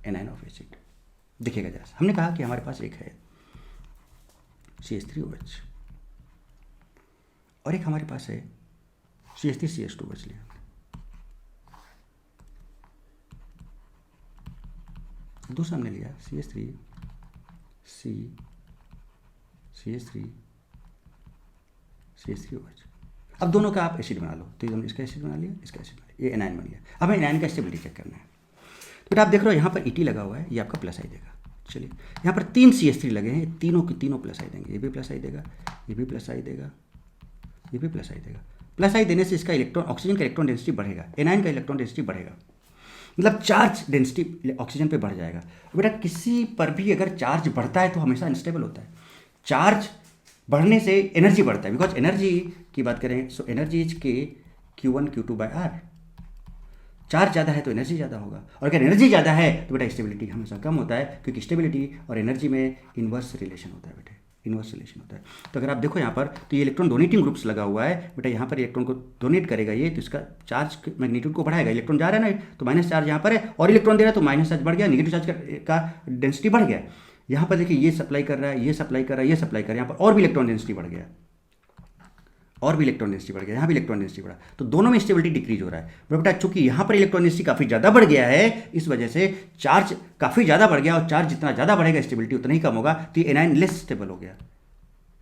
Anion of acid. देखिएगा जरा, हमने कहा कि हमारे पास एक है CH3OH और एक हमारे पास है CH3CH2 बच लिया। दूसरा हमने लिया CH3OH। अब दोनों का आप एसिड बना लो, तो हमने इसका एसिड बना लिया, इसका एसिड बना लिया, ये एनायन बन गया। अब हमें एनायन का स्टेबिलिटी चेक करना है, तो बेटा आप देख रहे हो यहाँ पर ET लगा हुआ है, ये आपका प्लस आई देगा। चलिए यहाँ पर 3 CH3 लगे हैं, तीनों की तीनों प्लस आई देंगे, ये भी प्लस आई देगा, ये भी प्लस आई देगा, ये भी प्लस आई देगा। प्लस आई देने से इसका इलेक्ट्रॉन, ऑक्सीजन का इलेक्ट्रॉन डेंसिटी बढ़ेगा, एनायन का इलेक्ट्रॉन डेंसिटी बढ़ेगा, मतलब चार्ज डेंसिटी ऑक्सीजन पे बढ़ जाएगा। बेटा किसी पर भी अगर चार्ज बढ़ता है तो हमेशा अनस्टेबल होता है। चार्ज बढ़ने से एनर्जी बढ़ता है, बिकॉज एनर्जी की बात करें सो एनर्जी इज के Q1 Q2 bye R। Charge ज़्यादा है तो एनर्जी ज़्यादा होगा, और अगर एनर्जी ज़्यादा है तो बेटा स्टेबिलिटी हमेशा कम होता है, क्योंकि स्टेबिलिटी और एनर्जी में इन्वर्स रिलेशन होता है बेटे, इन्वर्स रिलेशन होता है। तो अगर आप देखो यहाँ पर, तो ये इलेक्ट्रॉन डोनेटिंग ग्रुप्स लगा हुआ है बेटा, यहाँ पर इलेक्ट्रॉन को डोनेट करेगा ये, तो इसका चार्ज मैग्नीट्यूड को बढ़ाएगा। इलेक्ट्रॉन जा रहा है ना, तो माइनस चार्ज यहाँ पर है, और इलेक्ट्रॉन दे रहा है तो माइनस चार्ज बढ़ गया, निगेटिव चार्ज का डेंसिटी बढ़ गया। यहाँ पर देखिए ये सप्लाई कर रहा है, ये सप्लाई कर रहा है, ये सप्लाई कर रहा है, यहाँ पर और भी इलेक्ट्रॉन डेंसिटी बढ़ गया, और भी इलेक्ट्रॉन डेंसिटी बढ़ गया, यहाँ भी इलेक्ट्रॉन डेंसिटी बढ़ा, तो दोनों में स्टेबिलिटी डिक्रीज हो रहा है। बेटा चूंकि यहाँ पर इलेक्ट्रॉन डेंसिटी काफ़ी ज़्यादा बढ़ गया है, इस वजह से चार्ज काफ़ी ज़्यादा बढ़ गया, और चार्ज जितना ज़्यादा बढ़ेगा स्टेबिलिटी उतना ही कम होगा, तो ये एनायन लेस स्टेबल हो गया,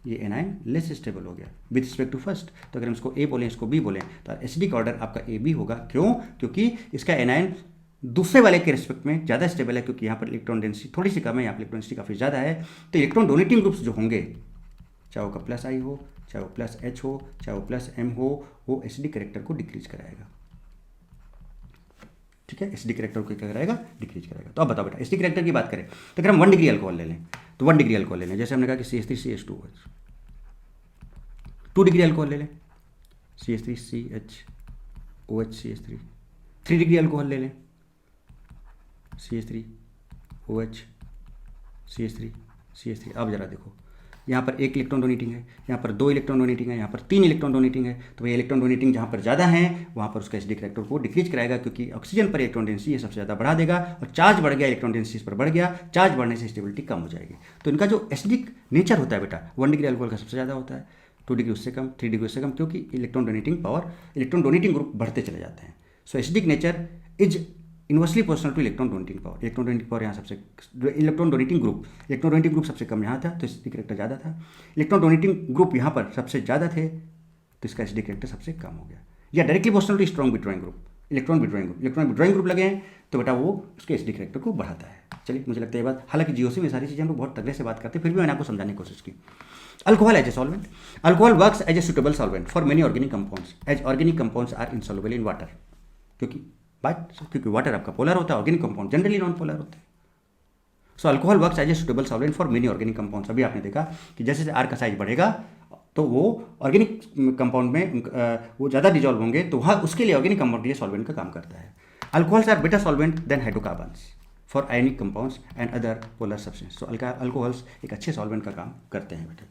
ये एनायन लेस स्टेबल हो गया विद रिस्पेक्ट टू फर्स्ट। तो अगर हम इसको A बोलें, इसको B बोलें, तो एसिडिक ऑर्डर आपका AB होगा। क्यों? क्योंकि इसका एनायन दूसरे वाले के रिस्पेक्ट में ज़्यादा स्टेबल है, क्योंकि यहाँ पर इलेक्ट्रॉन डेंसिटी थोड़ी सी कम है, यहाँ पर इलेक्ट्रॉन डेंसिटी काफ़ी ज़्यादा है। तो इलेक्ट्रॉन डोनेटिंग ग्रुप्स जो होंगे, चाहे वो का प्लस I हो, चाहे वो प्लस H हो, चाहे वो प्लस M हो, वो एसिडिक कैरेक्टर को डिक्रीज कराएगा। ठीक है, एसिडिक कैरेक्टर को क्या कराएगा, डिक्रीज कराएगा। तो अब बताओ बेटा एसिडिक कैरेक्टर की बात करें तो अगर हम 1 डिग्री अल्कोहल ले लें, तो 1 डिग्री अल्कोहल ले लें, जैसे हमने कहा कि CH3CH2OH। 2 डिग्री अल्कोहल ले लें, CH3CHOH CH3। 3 डिग्री अल्कोहल ले लें, CH3OH CH3। अब जरा देखो, यहाँ पर 1 इलेक्ट्रॉन डोनेटिंग है, यहाँ पर 2 इलेक्ट्रॉन डोनेटिंग है, यहाँ पर 3 इलेक्ट्रॉन डोनेटिंग है। तो ये इलेक्ट्रॉन डोनेटिंग जहाँ पर ज़्यादा है वहाँ पर उसका एसिडिक कैरेक्टर को डिक्रीज कराएगा, क्योंकि ऑक्सीजन पर इलेक्ट्रॉन डेंसिटी ये सबसे ज़्यादा बढ़ा देगा, और चार्ज बढ़ गया, इलेक्ट्रॉन डेंसिटी इस पर बढ़ गया, चार्ज बढ़ने से स्टेबिलिटी कम हो जाएगी। तो इनका जो एसिडिक नेचर होता है बेटा 1 डिग्री अल्कोहल का सबसे ज़्यादा होता है, 2 डिग्री उससे कम, 3 डिग्री उससे कम, क्योंकि electron donating power, electron donating group बढ़ते चले जाते हैं। So acidic nature is inversely proportional two electron donating power. Electron donating power यहाँ सबसे, इलेक्ट्रॉन डोनेटिंग ग्रुप सबसे कम यहाँ था, तो एसिडिक कैरेक्टर ज़्यादा था। इलेक्ट्रॉन डोनेटिंग ग्रुप यहाँ पर सबसे ज़्यादा थे, तो इसका एसिडिक कैरेक्टर सबसे कम हो गया। या directly proportional to strong withdrawing group, electron withdrawing group लगे हैं, तो बेटा वो उसके एसिडिक कैरेक्टर को बढ़ाता है। चलिए, मुझे लगता है ये बात, हालांकि जीओसी में सारी चीज़ें हम लोग बहुत तगड़े से बात करते हैं, फिर भी मैंने आपको समझाने की कोशिश की। Alcohol as a solvent, alcohol works as a suitable solvent for many organic compounds as organic compounds are insoluble in water. क्योंकि वाटर आपका पोलर होता है, organic compound generally non polar होते हैं। So alcohol works as a suitable solvent for many organic compounds. अभी आपने देखा कि जैसे आर का साइज बढ़ेगा तो वो ऑर्गेनिक कंपाउंड में वो ज़्यादा डिजॉल्व होंगे, तो वहाँ उसके लिए ऑर्गेनिक कंपाउंड ये सॉल्वेंट का काम करता है। Alcohols are better solvent than hydrocarbons for ionic compounds and other polar substance. So alcohols एक अच्छे सॉल्वेंट का काम करते हैं बेटे।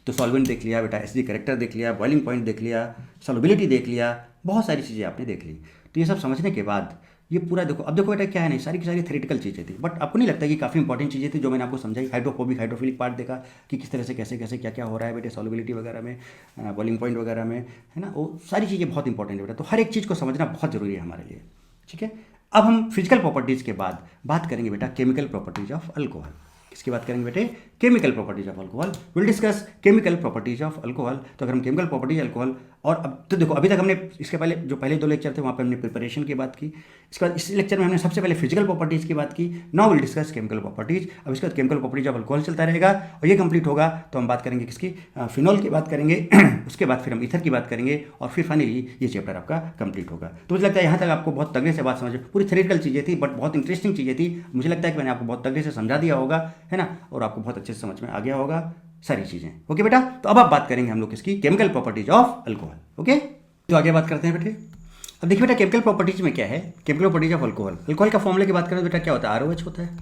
तो सॉल्वेंट देख लिया बेटा, एसिडिक कैरेक्टर देख लिया, बॉइलिंग पॉइंट देख लिया, सॉल्युबिलिटी देख लिया, बहुत सारी चीज़ें आपने देख ली। तो ये सब समझने के बाद ये पूरा देखो, अब देखो बेटा क्या है, नहीं सारी की सारी थ्योरेटिकल चीज़ें थी, बट आपको नहीं लगता कि काफ़ी इंपॉर्टेंट चीज़ें थी जो मैंने आपको समझाई। हाइड्रोफोबिक हाइड्रोफिलिक पार्ट देखा कि किस तरह से कैसे कैसे क्या क्या हो रहा है बेटे, सॉल्युबिलिटी वगैरह में, बॉइलिंग पॉइंट वगैरह में, है ना, वो सारी चीज़ें बहुत इंपॉर्टेंट है बेटा। तो हर एक चीज़ को समझना बहुत जरूरी है हमारे लिए, ठीक है। अब हम फिजिकल प्रॉपर्टीज़ के बाद बात करेंगे बेटा केमिकल प्रॉपर्टीज ऑफ अल्कोहल। किसकी बात करेंगे बेटे? Chemical properties of alcohol. Will discuss chemical properties of alcohol. तो अगर हम केमिकल प्रॉपर्टीज अल्कोहल, और अब तो देखो अभी तक हमने इसके पहले जो पहले 2 लेक्चर थे वहाँ पे हमने प्रिपरेशन की बात की, इसके बाद इस लेक्चर में हमने सबसे पहले फिजिकल प्रॉपर्टीज की बात की। Now will discuss chemical properties. अब इसके बाद केमिकल प्रॉपर्टीज ऑफ अल्कोहल चलता रहेगा, और ये कंप्लीट होगा तो हम बात करेंगे किसकी? फिनॉल की बात करेंगे उसके बाद फिर हम ईथर की बात करेंगे, और फिर फाइनली ये चैप्टर आपका कंप्लीट होगा। तो मुझे लगता है यहाँ तक आपको बहुत तगड़े से बात समझ, पूरी थ्योरेटिकल चीज़ें थी बट बहुत इंटरेस्टिंग चीज़ें थी। मुझे लगता है कि मैंने आपको बहुत तगड़े से समझा दिया होगा, है ना, और आपको बहुत अच्छे से समझ में आ गया होगा सारी चीज़ें। ओके बेटा, तो अब आप बात करेंगे हम लोग किसकी? Chemical properties of alcohol. Okay, तो आगे बात करते हैं बेटे। अब देखिए बेटा केमिकल प्रॉपर्टीज में क्या है, chemical properties of alcohol. Alcohol का फॉर्मूले की बात करें तो बेटा क्या होता है? ROH होता है,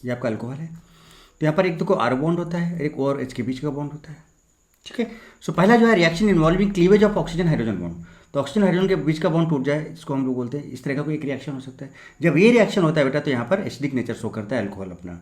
ये आपका अल्कोहल है। तो यहाँ पर एक तो R बॉन्ड होता है, एक और H के बीच का बॉन्ड होता है, ठीक है। सो पहला जो है reaction involving cleavage of oxygen hydrogen bond. तो ऑक्सीजन हाइड्रोजन के बीच का बॉन्ड टूट जाए, इसको हम लोग बोलते हैं, इस तरह का कोई एक रिएक्शन हो सकता है। जब ये रिएक्शन होता है बेटा तो यहाँ पर एसिडिक नेचर शो करता है अल्कोहल अपना,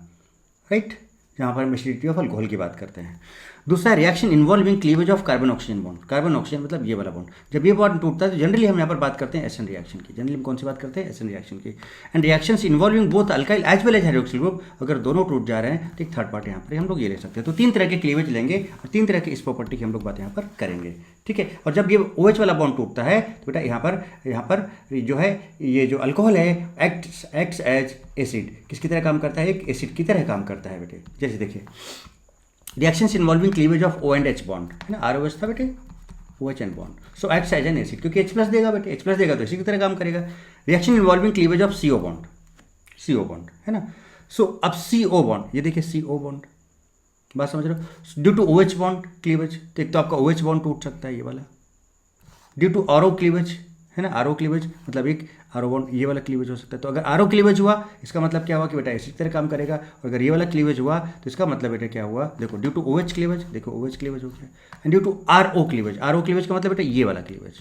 राइट। यहाँ पर हम एसिडिटी ऑफ अल्कोहल की बात करते हैं। दूसरा reaction involving cleavage of carbon oxygen bond. Carbon oxygen मतलब ये वाला बॉन्ड, जब ये बॉन्ड टूटता है तो जनरली हम यहाँ पर बात करते हैं एसएन रिएक्शन की। जनरली हम कौन सी बात करते हैं? एसएन रिएक्शन की। And reactions involving both alkyl as well as hydroxyl group. अगर दोनों टूट जा रहे हैं तो एक थर्ड पार्ट यहाँ पर हम लोग ये ले सकते हैं। तो 3 तरह के क्लीवेज लेंगे और 3 तरह की इस प्रॉपर्टी की हम लोग बात यहाँ पर करेंगे, ठीक है। और जब ये OH वाला बॉन्ड टूटता है तो बेटा यहाँ पर जो है ये जो अल्कोहल है एक्ट्स एज एसिड। किसकी तरह काम करता है? एक एसिड की तरह काम करता है बेटे। जैसे देखिए reactions involving cleavage of O and H bond, है ना, ROH था बेटे, OH and bond. So acts as an acid, क्योंकि H+ देगा बेटे, H+ देगा तो इसी की तरह काम करेगा। Reaction involving cleavage of CO bond, है ना। सो अब CO बॉन्ड, ये देखिए CO बॉन्ड, बात समझ रहे हो। Due to OH bond cleavage, तो एक तो आपका OH बॉन्ड टूट सकता है ये वाला। ड्यू टू RO क्लीवेज, है ना, RO क्लीवेज मतलब एक RO बॉन्ड, ये वाला क्लीवेज हो सकता है। तो अगर RO क्लीवेज हुआ इसका मतलब क्या हुआ कि बेटा इसी तरह काम करेगा। और अगर ये वाला क्लीवेज हुआ तो इसका मतलब बेटा क्या हुआ? देखो ड्यू टू OH क्लीवेज, देखो OH क्लीवेज हो गया। And due to RO cleavage का मतलब बेटा ये वाला क्लीवेज,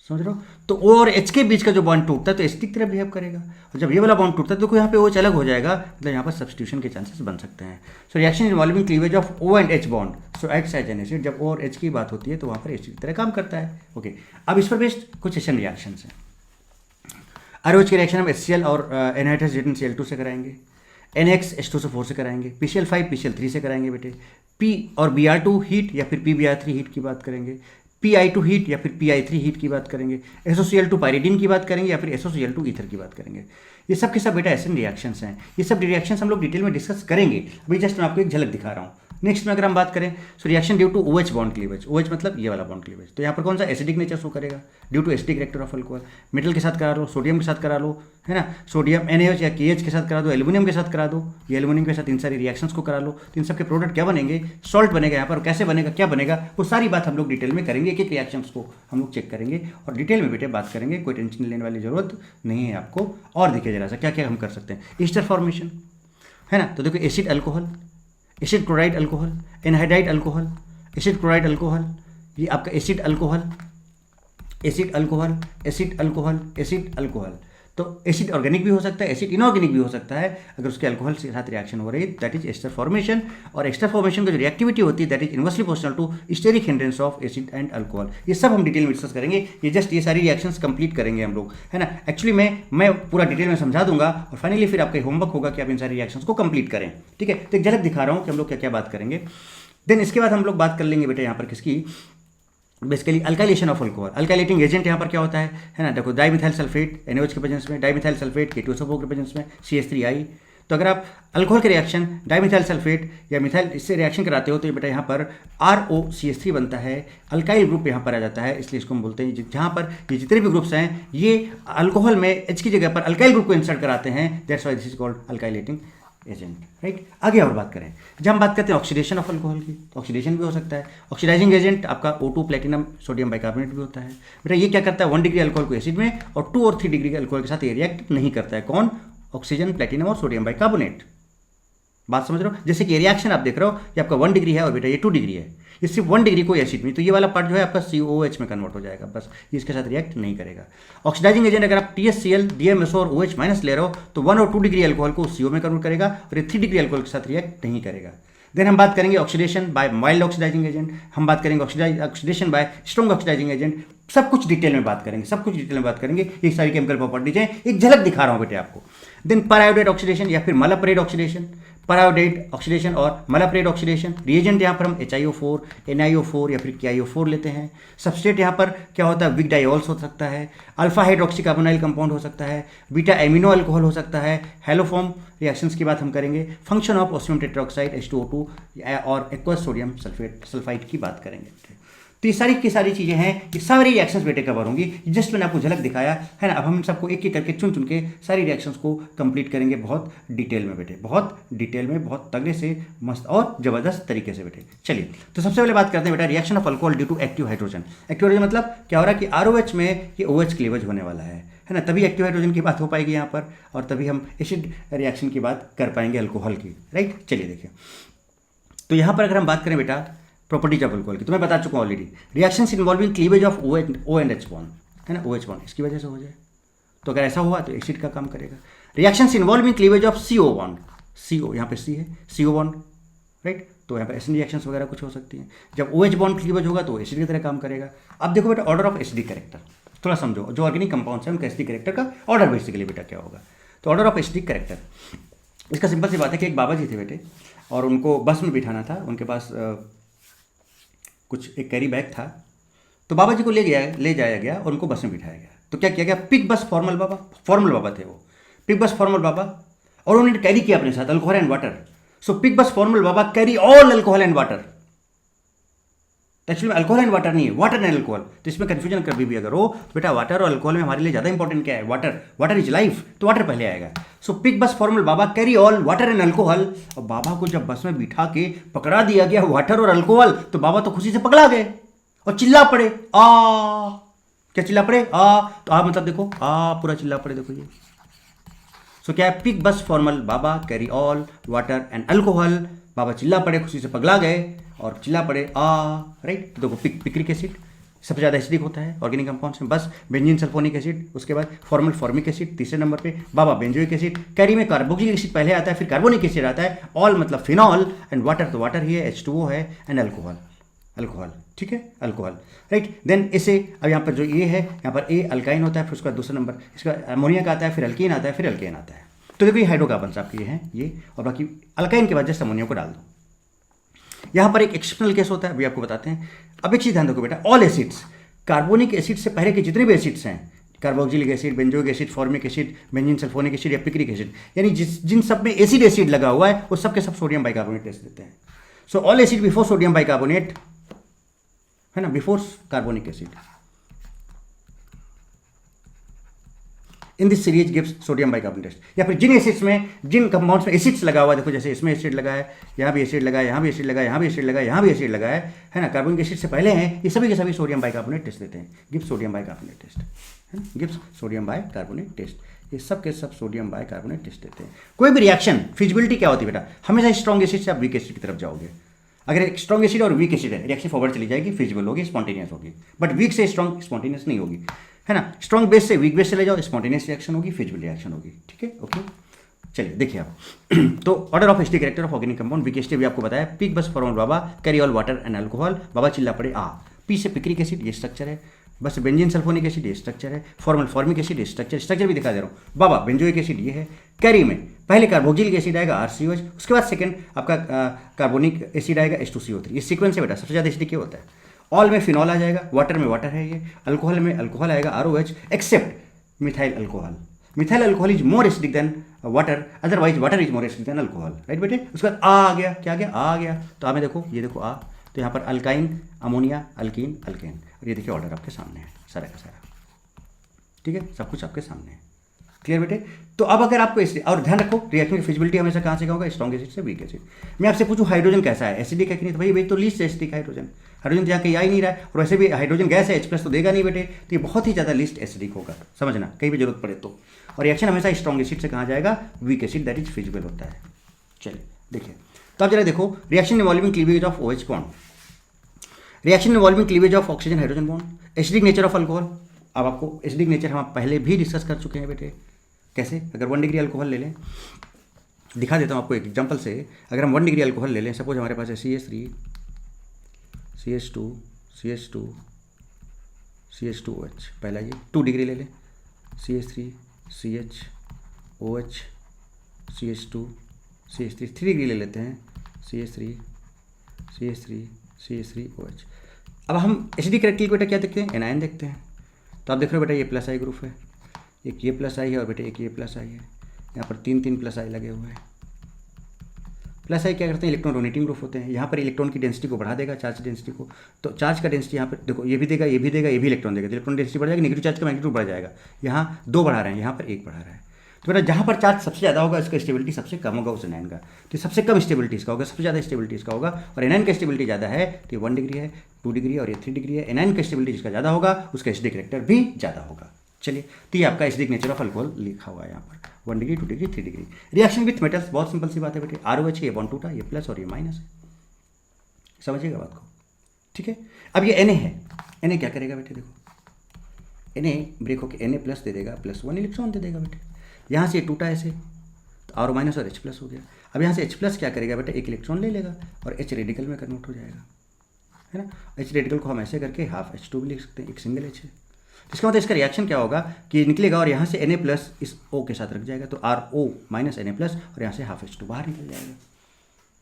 समझ रहे हो। तो O और H के बीच का जो बॉन्ड टूटता है तो एसिडिक तरह बिहेव करेगा, और जब ये वाला बॉन्ड टूटता है तो यहाँ पे OH अलग हो जाएगा, मतलब यहाँ पर सब्स्टिट्यूशन के चांसेस बन सकते हैं। So reaction involving cleavage of O and H bond, so acts as an acid. जब O और H की बात होती है तो वहाँ पर एसिड की तरह काम करता है। ओके, अब इस पर बेस्ड कुछ एशन रिएक्शन है। ROH की रिएक्शन हम HCl और NH2 से कराएंगे, NX H2SO4 से कराएंगे, PCl5 PCl3 से कराएंगे बेटे। P और Br2 हीट या फिर PBr3 हीट की बात करेंगे, PI2 हीट या फिर PI3 हीट की बात करेंगे, SOCl2 पायरिडीन की बात करेंगे या फिर SOCl2 ईथर की बात करेंगे। ये सब के सब बेटा एसिड रिएक्शंस हैं। ये सब रिएक्शंस हम लोग डिटेल में डिस्कस करेंगे, अभी जस्ट मैं आपको एक झलक दिखा रहा हूँ। नेक्स्ट में अगर हम बात करें so reaction due to OH bond cleavage, OH मतलब ये वाला बॉन्ड क्लीवेज, तो यहाँ पर कौन सा? एसिडिक नेचर शो करेगा due to acidic character of alcohol. Metal के साथ करा लो, सोडियम के साथ करा लो, है ना, सोडियम NaOH या KH के साथ करा दो, एल्यूमिनियम के साथ करा दो, ये एल्यूमिनियम के साथ इन सारी रिएक्शंस को करा लो, तो इन सब के प्रोडक्ट क्या बनेंगे? सॉल्ट बनेगा यहाँ पर। कैसे बनेगा, क्या बनेगा, वो सारी बात हम लोग डिटेल में करेंगे। एक एक रिएक्शंस को हम लोग चेक करेंगे और डिटेल में बेटे बात करेंगे, कोई टेंशन लेने वाली जरूरत नहीं है आपको। और देखिए जरा सा क्या क्या हम कर सकते हैं। ईस्टर फॉर्मेशन, है ना, तो देखो acid alcohol, acid chloride alcohol, anhydride alcohol, acid chloride alcohol, ये आपका acid alcohol, acid alcohol, acid alcohol, acid alcohol. तो एसिड ऑर्गेनिक भी हो सकता है, एसिड इनऑर्गेनिक भी हो सकता है, अगर उसके अल्कोहल के साथ रिएक्शन हो रही है, दैट इज एस्टर फॉर्मेशन। और एस्टर फॉर्मेशन की जो रिएक्टिविटी होती है that is inversely proportional to steric hindrance of acid and alcohol. ये सब हम डिटेल में डिस्कस करेंगे, ये जस्ट ये सारी रिएक्शंस कंप्लीट करेंगे हम लोग, है ना। एक्चुअली मैं पूरा डिटेल में समझा दूंगा और फाइनली फिर आपका होमवर्क होगा कि आप इन सारी रिएक्शंस को कंप्लीट करें, ठीक है। तो एक झलक दिखा रहा हूँ कि हम लोग क्या क्या बात करेंगे। देन इसके बाद हम लोग बात कर लेंगे बेटा यहाँ पर किसकी? Basically alkylation of alcohol. Alkylating agent यहाँ पर क्या होता है ना, देखो डाइमिथाइल सल्फेट NaOH के प्रेजेंस में, डाइमिथाइल सल्फेट K2SO4 के प्रेजेंस में CH3I। तो अगर आप अल्कोहल के रिएक्शन डाइमिथाइल सल्फेट या मिथाइल इससे रिएक्शन कराते हो तो ये बेटा यहाँ पर ROCH3 बनता है, अल्काइल ग्रुप यहाँ पर आ जाता है, इसलिए इसको हम बोलते हैं जहाँ पर ये जितने भी ग्रुप्स हैं ये अल्कोहल में H की जगह पर अल्काइल ग्रुप को इंसर्ट कराते हैं, that's why this is called alkylating agent, right. आगे और बात करें, जब हम बात करते हैं ऑक्सीडेशन ऑफ अल्कोहल की, तो ऑक्सीडेशन भी हो सकता है। ऑक्सीडाइजिंग एजेंट आपका O2 प्लेटिनम सोडियम बाइकार्बोनेट भी होता है बेटा। ये क्या करता है? 1 डिग्री अल्कोहल को एसिड में और 2 और 3 डिग्री अल्कोहल के साथ ये रिएक्ट नहीं करता है। कौन? ऑक्सीजन, प्लेटिनम और सोडियम बाइकार्बोनेट। बात समझ रहे हो? जैसे कि रिएक्शन आप देख रहे हो, ये आपका 1 डिग्री है और बेटा ये 2 डिग्री है, ये सिर्फ 1 डिग्री कोई एसिड में, तो ये वाला पार्ट जो है आपका COOH में कन्वर्ट हो जाएगा, बस ये इसके साथ रिएक्ट नहीं करेगा। ऑक्सीडाइजिंग एजेंट अगर आप THCl, DMSO और OH माइनस ले रहे हो तो 1 और 2 डिग्री अल्कोहल को CO में कन्वर्ट करेगा और ये 3 डिग्री अल्कोहल के साथ रिएक्ट नहीं करेगा। देन हम बात करेंगे oxidation by mild oxidizing agent, हम बात करेंगे oxidation by strong oxidizing agent, सब कुछ डिटेल में बात करेंगे, सब कुछ डिटेल में बात करेंगे। ये सारी केमिकल प्रॉपर्टीज हैं, एक झलक दिखा रहा हूं बेटे आपको। देन पैरायोडेट ऑक्सीडेशन या फिर मलापरेट ऑक्सीडेशन, पैरायोडेट ऑक्सीडेशन और मलापरेट ऑक्सीडेशन। रिएजेंट यहाँ पर हम HiO4, NiO4 या फिर KiO4 लेते हैं। सबस्ट्रेट यहाँ पर क्या होता है, विक डाइऑल्स हो सकता है, अल्फा हाइड्रोक्सी कार्बोनाइल कंपाउंड हो सकता है, बीटा एमिनो अल्कोहल हो सकता है, हेलोफॉर्म रिएक्शंस की बात हम करेंगे, function of osmium tetroxide H2O2 और एक्वस सोडियम सल्फाइड की बात करेंगे। तो ये सारी की सारी चीज़ें हैं, ये सारी रिएक्शंस बेटे कवर होंगी, जस्ट मैंने आपको झलक दिखाया है ना। अब हम सबको एक एक करके चुन चुन के सारी रिएक्शंस को कंप्लीट करेंगे बहुत डिटेल में बेटे, बहुत डिटेल में, बहुत तगड़े से, मस्त और ज़बरदस्त तरीके से बेटे। चलिए तो सबसे पहले बात करते हैं बेटा reaction of alcohol due to active hydrogen. Active hydrogen मतलब क्या हो रहा है कि ROH में ये OH क्लीवेज होने वाला है ना, तभी एक्टिव हाइड्रोजन की बात हो पाएगी यहाँ पर, और तभी हम एसिड रिएक्शन की बात कर पाएंगे अल्कोहल की, राइट। चलिए देखिए, तो यहाँ पर अगर हम बात करें बेटा प्रॉपर्टीज ऑफ अल्कोहल की, तो मैं बता चुका हूँ already, reactions involving cleavage of O and H bond, है ना, OH बॉन्ड इसकी वजह से हो जाए, तो अगर ऐसा हुआ तो एसिड का काम करेगा। Reactions involving cleavage of CO bond, CO यहाँ पे C है, CO बॉन्ड, राइट, तो यहाँ पर एसिड रिएक्शंस वगैरह कुछ हो सकती हैं। जब OH बॉन्ड क्लीवेज होगा तो एसिड की तरह काम करेगा। अब देखो बेटा ऑर्डर ऑफ एसिडिक कैरेक्टर, थोड़ा समझो, जो ऑर्गेनिक कंपाउंड्स हैं उनका एसिडिक कैरेक्टर का ऑर्डर बेसिकली बेटा क्या होगा। तो ऑर्डर ऑफ एसिडिक कैरेक्टर, इसका सिंपल सी बात है कि एक बाबा जी थे बेटे, और उनको बस में बिठाना था, उनके पास कुछ एक कैरी बैग था, तो बाबा जी को ले जाया गया और उनको बस में बिठाया गया। तो क्या किया गया, पिक बस फॉर्मल बाबा थे वो, पिक बस फॉर्मल बाबा, और उन्होंने कैरी किया अपने साथ alcohol and water. So pick bus formal बाबा carry all alcohol and water. Actually में अल्कोहल एंड वाटर नहीं है, वाटर एंड अल्कोहल, तो इसमें कंफ्यूजन कभी भी अगर हो बेटा, वाटर और अल्कोहल में हमारे लिए ज़्यादा इंपॉर्टेंट क्या है, वाटर इज लाइफ, तो वाटर पहले आएगा। सो पिक बस फॉर्मल बाबा carry all water and alcohol, और बाबा को जब बस में बिठा के पकड़ा दिया गया वाटर और अल्कोहल, तो बाबा तो खुशी से पकड़ा गए और चिल्ला पड़े, आ, क्या चिल्ला पड़े, आ, तो आ मतलब देखो, आ पूरा चिल्ला पड़े, देखो ये। सो क्या है, पिक बस फॉर्मल बाबा carry all water and alcohol, बाबा चिल्ला पड़े, खुशी से पगला गए और चिल्ला पड़े, आ, राइट। तो देखो पिक्रिक एसिड सबसे ज़्यादा एसिडिक होता है ऑर्गेनिक कंपाउंड्स में, बस बेंजीन सल्फोनिक एसिड, उसके बाद फॉर्मल फॉर्मिक एसिड तीसरे नंबर पे, बाबा बेंजोइक एसिड, कैरी में कार्बोक्सिलिक एसिड पहले आता है, फिर कार्बोनिक एसिड आता है, ऑल मतलब फिनॉल, एंड वाटर तो वाटर ही है, H2O है, एंड अल्कोहल, ठीक है, अल्कोहल, राइट। देन इसे अब यहाँ पर जो ये है, यहाँ पर A अल्काइन होता है, फिर उसका दूसरा नंबर इसका अमोनिया का आता है, फिर अल्कीन आता है, फिर अल्केन आता है। तो देखो ये हाइड्रोकार्बन्स आपके ये हैं ये, और बाकी अल्काइन के बाद जस्ट अमोनिया को डाल दो। यहाँ पर एक एक्सेप्शनल केस होता है, अभी आपको बताते हैं। अब एक चीज़ ध्यान रखो बेटा, ऑल एसिड्स, कार्बोनिक एसिड से पहले के जितने भी एसिड्स हैं, carboxylic acid, benzoic acid, formic acid, benzene sulphonic acid या पिक्रिक एसिड, यानी जिन सब में एसिड लगा हुआ है वो सब के सब सोडियम बाइकार्बोनेट टेस्ट देते हैं। So all acid before sodium bicarbonate, है ना, before carbonic acid in this series gives sodium bicarbonate test. या फिर जिन एसिड्स में, जिन कंपाउंड्स में एसिड्स लगा हुआ है, देखो जैसे इसमें एसिड लगा है, यहाँ भी एसिड लगा है, यहाँ भी एसिड लगा है, यहाँ भी एसिड लगा है, यहाँ भी एसिड लगा है ना, कार्बोनिक एसिड से पहले हैं, ये सभी के सभी सोडियम बाइकार्बोनेट टेस्ट देते हैं, गिव्स सोडियम बाइकार्बोनेट टेस्ट, है ना, गिव्स सोडियम बाइकार्बोनेट टेस्ट, ये सब के सब सोडियम बाइकार्बोनेट टेस्ट देते हैं। कोई भी रिएक्शन फिजिबिलिटी क्या होती है बेटा, हमेशा स्ट्रॉन्ग एसिड से आप वीक एसिड की तरफ जाओगे। अगर एक स्ट्रॉन्ग एसिड और वीक एसिड है, रिएक्शन फॉरवर्ड चली जाएगी, फिजिबल होगी, स्पॉन्टेनियस होगी, बट वीक से स्ट्रॉन्ग स्पॉन्टेनियस नहीं होगी, है ना। स्ट्रॉन्ग बेस से वीक बेस चले जाओ, स्पॉन्टेनियस रिएक्शन होगी, फिजिबल रिएक्शन होगी, ठीक है, ओके। चलिए देखिए आप तो order of acidic character of organic compound, weak acid भी आपको बताया, पिक बस फॉर्मल बाबा carry all water and alcohol, बाबा चिल्ला पड़े, आ, पी से पिक्रिक एसिड, ये स्ट्रक्चर है, बस बेंजीन सल्फोनिक एसिड ये स्ट्रक्चर है, फॉर्मल फॉर्मिक एसिड ये स्ट्रक्चर भी दिखा दे रहा हूँ, बाबा बेंजोइक एसिड ये है, कैरी में पहले कार्बोक्सिलिक एसिड आएगा RCOH, उसके बाद सेकंड आपका कार्बोनिक एसिड आएगा H2CO3, ये सीक्वेंस है बेटा, सबसे ज़्यादा एसिडिक क्या होता है। ऑल में फिनॉल आ जाएगा, वाटर में वाटर है ये, अल्कोहल में अल्कोहल आएगा ROH, except methyl alcohol. Methyl alcohol is more acidic than water, otherwise water is more acidic than alcohol, right बेटे। उसके बाद आ गया, क्या आ गया, आ गया, तो आ में देखो, ये देखो आ, तो यहाँ पर अल्काइन, अमोनिया, अल्कीन, अल्केन, और ये देखिए ऑर्डर आपके सामने है सारा का सारा, ठीक है, सब कुछ आपके सामने है, क्लियर बेटे। तो अब अगर आपको इस, और ध्यान रखो रिएक्शन की फिजिबिलिटी हमेशा कहाँ से क्या होगा, स्ट्रॉन्ग एसिड से वीक एसिड। मैं आपसे पूछूं हाइड्रोजन कैसा है, एसिडिक है कि नहीं, तो भाई तो लीस्ट एसिडिक हाइड्रोजन, हाइड्रोजन तो यहाँ कहीं आ ही नहीं रहा है, और वैसे भी हाइड्रोजन गैस है, H+ तो देगा नहीं बेटे, तो ये बहुत ही ज़्यादा लीस्ट एसिडिक होगा, समझना कहीं भी जरूरत पड़े तो। और रिएक्शन हमेशा स्ट्रॉन्ग एसिड से कहाँ जाएगा, weak acid, that is feasible होता है। चलिए देखिए, तो आप जरा देखो, reaction involving cleavage of OH bond, reaction involving cleavage of oxygen hydrogen bond, acidic nature of alcohol. अब आपको एसिडिक नेचर हम पहले भी डिस्कस कर चुके हैं बेटे। कैसे? अगर 1 डिग्री अल्कोहल ले लें, दिखा देता हूँ आपको एक एग्जांपल से। अगर हम 1 डिग्री अल्कोहल ले लें, सपोज हमारे पास है CH3 CH2 CH2 CH2OH, पहला ये 2 डिग्री ले लें, CH3 CHOH CH2 CH3, 3 degree ले लेते हैं, CH3 CH3OH। अब हम एसिडिक रेक्टिल बेटा क्या देखते हैं? एनायन देखते हैं। तो आप देख रहे हो बेटा ये प्लस आई ग्रुप है, एक ये प्लस आई है और बेटा एक ये प्लस आई है। यहाँ पर 3 प्लस आई लगे हुए हैं। प्लस आई क्या करते हैं? इलेक्ट्रॉन डोनेटिंग ग्रुप होते हैं। यहाँ पर इलेक्ट्रॉन की डेंसिटी को बढ़ा देगा, चार्ज डेंसिटी को। तो चार्ज का डेंसिटी यहाँ पर देखो, ये भी देगा, ये भी देगा, ये भी इलेक्ट्रॉन देगा, तो इलेक्ट्रॉन डेंसिटी बढ़ जाएगी, नेगेटिव चार्ज का मैग्नीट्यूड बढ़ जाएगा। यहाँ 2 बढ़ा रहे हैं, यहाँ पर 1 बढ़ा रहा है। तो बेटा जहाँ पर चार्ज सबसे ज़्यादा होगा, इसका स्टेबिलिटी सबसे कम होगा उस एनायन का। तो सबसे कम स्टेबिलिटी इसका होगा, सबसे ज़्यादा स्टेबिलिटी इसका होगा। और एनायन का स्टेबिलिटी ज़्यादा है तो ये 1 डिग्री है, 2 डिग्री है और ये 3 डिग्री है। एनायन का स्टेबिलिटी जिसका ज़्यादा होगा उसका एसिडिक कैरेक्टर भी ज़्यादा होगा। चलिए, तो ये आपका एसिडिक नेचर ऑफ अल्कोहल लिखा हुआ है यहाँ पर, 1 degree 2 degree 3 degree. Reaction with metals बहुत सिंपल सी बात है बेटे, ROH ये बॉन्ड टूटा, ये प्लस और ये माइनस है। समझिएगा बात को, ठीक है। अब ये Na है, Na क्या करेगा बेटे? देखो Na ब्रेक होकर Na प्लस दे देगा, +1 इलेक्ट्रॉन दे देगा बेटे। यहाँ से टूटा ऐसे, तो R माइनस और H प्लस हो गया। अब यहाँ से H प्लस क्या करेगा बेटा? 1 इलेक्ट्रॉन ले लेगा और H रेडिकल में कन्वर्ट हो जाएगा, है ना। H रेडिकल को हम ऐसे करके हाफ H2 भी लिख सकते हैं, एक सिंगल H है। इसका मतलब इसका रिएक्शन क्या होगा कि निकलेगा और यहाँ से Na प्लस इस O के साथ रख जाएगा, तो RO माइनस Na प्लस और यहाँ से हाफ H2 बाहर निकल जाएगा।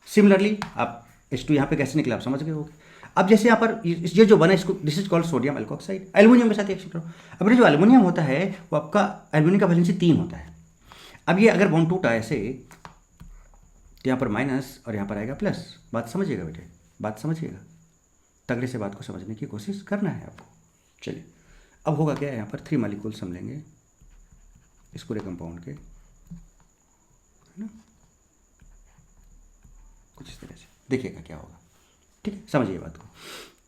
सिमिलरली आप H2 यहाँ पे कैसे निकला आप समझ गए होगे। अब जैसे यहाँ पर ये जो बना इसको, this is called sodium alkoxide, aluminium के साथ रिएक्शन करो। अब जो एल्युमिनियम होता है वो आपका एल्युमिनियम का वैलेंसी 3 होता है। अब ये अगर बॉन्ड टूटा ऐसे, तो यहाँ पर माइनस और यहाँ पर आएगा प्लस। बात समझिएगा बेटे, बात समझिएगा, तगड़े से बात को समझने की कोशिश करना है आपको। चलिए, अब होगा क्या, यहाँ पर 3 मॉलिक्यूल्स हम लेंगे इस पूरे कंपाउंड के, है ना, कुछ इस तरह से देखिएगा क्या होगा, ठीक है। समझिए बात को।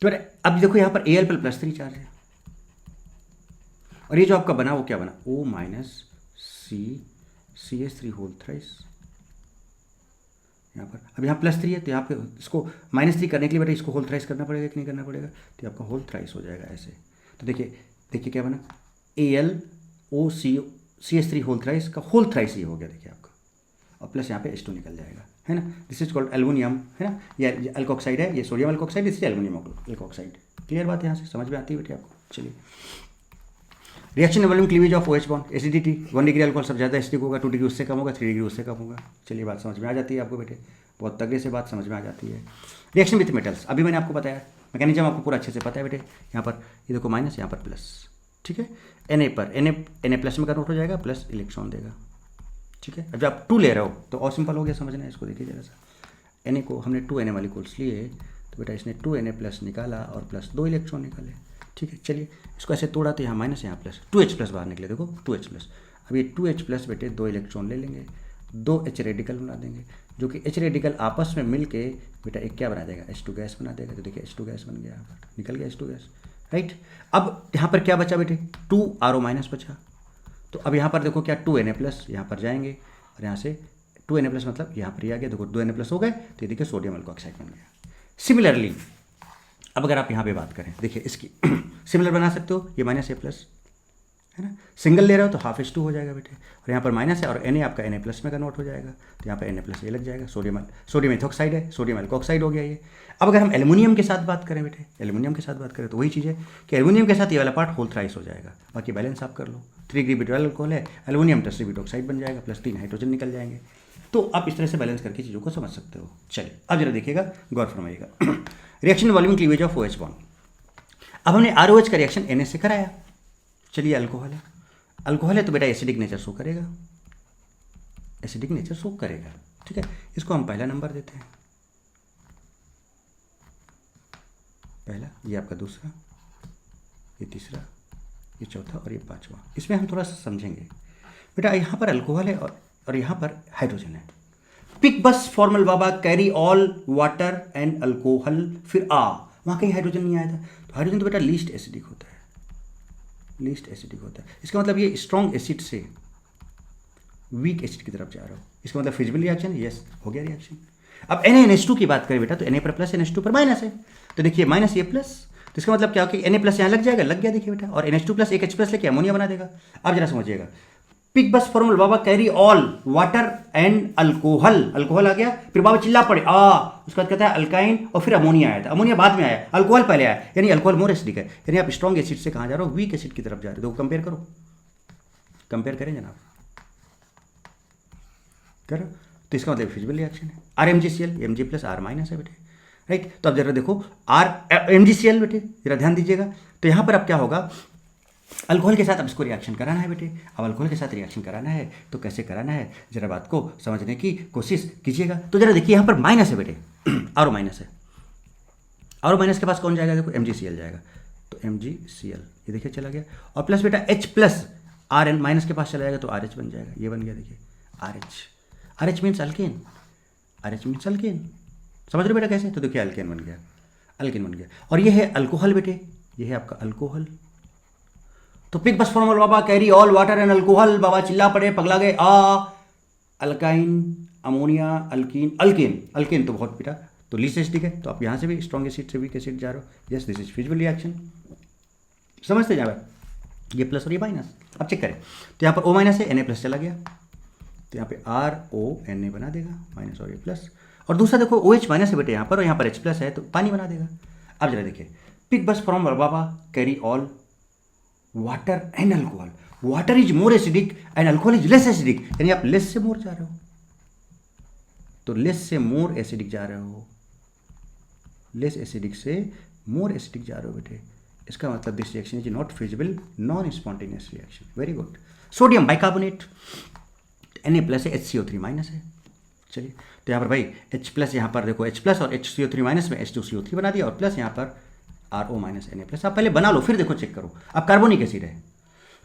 तो अब देखो यहाँ पर Al पर +3 चार्ज है और ये जो आपका बना वो क्या बना? O minus CH3 whole thrice यहाँ पर। अब यहाँ +3 है तो यहाँ पे इसको -3 करने के लिए बेटा इसको होल थ्राइस करना पड़ेगा कि नहीं करना पड़ेगा? तो आपका होल थ्राइस हो जाएगा ऐसे। तो देखिए क्या बना, AlOCH3 होल थ्राइस का होल थ्राइस ये हो गया, देखिए आपका, और प्लस यहाँ पे H2 निकल जाएगा, है ना। दिस इज कॉल्ड एल्युमिनियम, है ना। ये अल्कोक्साइड है, ये सोडियम अल्कोक्साइड, इससे एल्युमिनियम अल्कोक्साइड। क्लियर बात है, यहाँ से समझ में आती है बेटे आपको। चलिए, reaction involving cleavage of OH bond, acidity, 1 degree alcohol सब ज़्यादा एसिडिक होगा, 2 डिग्री उससे कम होगा, 3 डिग्री उससे कम होगा। चलिए, बात समझ में आ जाती है आपको बेटे, बहुत तगड़े से बात समझ में आ जाती है। रिएक्शन विथ मेटल्स, अभी मैंने आपको बताया, मैकेनिज्म आपको पूरा अच्छे से पता है बेटे। यहाँ पर ये देखो माइनस, यहाँ पर प्लस, ठीक है। Na पर Na प्लस में कन्वर्ट हो जाएगा, प्लस इलेक्ट्रॉन देगा, ठीक है। अब जब आप 2 ले रहे हो तो और सिंपल हो गया समझना है इसको। देखिए जरा सा, Na को हमने 2 Na मॉलिक्यूल्स लिए, तो बेटा इसने 2 Na प्लस निकाला और प्लस 2 इलेक्ट्रॉन निकाले, ठीक है। चलिए, इसको ऐसे तोड़ा तो यहाँ माइनस, यहाँ प्लस, 2H प्लस बाहर निकले, देखो 2H प्लस। अब ये 2H प्लस बेटे 2 इलेक्ट्रॉन ले लेंगे, 2 H रेडिकल बना देंगे, जो कि H रेडिकल आपस में मिल के बेटा एक क्या बना देगा? H2 गैस बना देगा। तो देखिए H2 गैस बन गया, यहाँ पर निकल गया H2 गैस, राइट। अब यहाँ पर क्या बचा बेटे? 2 RO माइनस बचा। तो अब यहाँ पर देखो क्या, 2 Na प्लस यहाँ पर जाएंगे और यहाँ से 2 Na प्लस मतलब यहाँ पर ही आ गया, देखो 2 Na प्लस हो गए, तो ये देखिए सोडियम अल्कोक्साइड बन गया। सिमिलरली अब अगर आप यहाँ पे बात करें, देखिए इसकी सिमिलर बना सकते हो, ये माइनस A प्लस, है ना। सिंगल ले रहे हो तो हाफ H2 हो जाएगा बेटे, और यहाँ पर माइनस है और Na आपका Na प्लस में कन्वर्ट हो जाएगा, तो यहाँ पर Na प्लस ये लग जाएगा, सोडियम एथोक्साइड है, सोडियम अल्कोक्साइड हो गया ये। अब अगर हम एल्युमिनियम के साथ बात करें बेटे, एल्युमिनियम के साथ बात करें तो वही चीज़ है कि एल्युमिनियम के साथ ये वाला पार्ट होल थ्राइस हो जाएगा, बाकी बैलेंस आप कर लो। 3 डिग्री ब्यूटाइल अल्कोहल है, एल्युमिनियम +3 ब्यूटोक्साइड बन जाएगा, +3 हाइड्रोजन निकल जाएंगे। तो आप इस तरह से बैलेंस करके चीज़ों को समझ सकते हो। चलिए, अब जरा देखिएगा, गौर फरमाइएगा। Reaction involving cleavage of OH bond. अब हमने ROH का रिएक्शन Na से कराया। चलिए, अल्कोहल है तो बेटा एसिडिक नेचर शो करेगा, एसिडिक नेचर शो करेगा, ठीक है। इसको हम पहला नंबर देते हैं, पहला, ये आपका दूसरा, ये तीसरा, ये चौथा और ये पांचवा। इसमें हम थोड़ा सा समझेंगे बेटा, यहाँ पर अल्कोहल है और यहाँ पर हाइड्रोजन है। पिक बस फॉर्मल बाबा, carry all water and alcohol, फिर वहाँ कहीं हाइड्रोजन नहीं आया था, तो हाइड्रोजन तो बेटा लीस्ट एसिडिक होता है, लीस्ट एसिडिक होता है। इसका मतलब ये स्ट्रॉन्ग एसिड से वीक एसिड की तरफ जा रहे हो। इसका मतलब फिजिबल रिएक्शन, यस हो गया रिएक्शन। अब Na-NH2 की बात करें बेटा तो Na पर प्लस NH2 पर माइनस है, तो देखिए माइनस ये प्लस, तो इसका मतलब क्या हो कि Na प्लस यहाँ लग जाएगा, लग गया देखिए बेटा, और NH2 प्लस एक H प्लस लेके अमोनिया बना देगा। अब जरा समझिएगा, पिक बस फॉर्मूला बाबा carry all water and alcohol, alcohol आ गया, फिर बाबा चिल्ला पड़े उसके बाद कहता है अल्काइन, और फिर अमोनिया आया था, अमोनिया बाद में आया, अल्कोहल पहले आया, यानी अल्कोहल मोर एसिडिक है, यानी आप स्ट्रॉन्ग एसिड से कहाँ जा रहे हो, वीक एसिड की तरफ जा रहे हो। तो कंपेयर करो, कंपेयर करें जनाब, करो, तो इसका मतलब फिजिबल रिएक्शन है। RMgCl, Mg plus R minus है बेटे, राइट। तो अब जरा देखो MgCl बेटे, जरा ध्यान दीजिएगा, तो यहां पर अब क्या होगा, अल्कोहल के साथ अब इसको रिएक्शन कराना है बेटे। अब अल्कोहल के साथ रिएक्शन कराना है तो कैसे कराना है, जरा बात को समझने की कोशिश कीजिएगा। तो जरा देखिए यहाँ पर माइनस है बेटे, आर माइनस है, आर माइनस के पास कौन जाएगा, देखो MgCl जाएगा, तो MgCl ये देखिए चला गया, और प्लस बेटा H प्लस Rn माइनस के पास चला जाएगा तो RH बन जाएगा, ये बन गया देखिए RH, RH means alkane, RH means alkane, समझ रहे बेटा कैसे, तो देखिए अल्केन बन गया, अल्केन बन गया, और ये है अल्कोहल बेटे, ये है आपका अल्कोहल। तो पिक बस फॉर्मूला बाबा carry all water and alcohol, बाबा चिल्ला पड़े, पगला गए, alkyne, ammonia, alkene, alkane, alkane तो बहुत बेटा तो लीस्ट एसिडिक है, तो आप यहाँ से भी स्ट्रॉन्ग एसिड से वीक एसिड जा रहे हो, yes this is feasible reaction, समझते जा रहा है, ये प्लस और ये माइनस। अब चेक करें, तो यहाँ पर O माइनस है, Na प्लस चला गया, तो यहाँ पे RONA बना देगा, माइनस और ये प्लस, और दूसरा देखो OH माइनस है बेटे यहाँ पर, और यहाँ पर H प्लस है तो पानी बना देगा। अब जरा देखिए, पिक बस from Baba carry all water and alcohol, water is more acidic and alcohol is less acidic, यानी आप लेस से मोर जा रहे हो, तो लेस से मोर एसिडिक जा रहे हो, लेस एसिडिक से मोर एसिडिक जा रहे हो बेटे, इसका मतलब this reaction is not feasible, non spontaneous reaction, very good. Sodium bicarbonate, Na plus है, HCO3 माइनस है, चलिए तो यहाँ पर भाई H प्लस, यहाँ पर देखो H प्लस और HCO3 माइनस में H2CO3 बना दिया, और प्लस यहाँ पर RO माइनस Na प्लस, आप पहले बना लो फिर देखो चेक करो। अब कार्बोनिक एसिड है,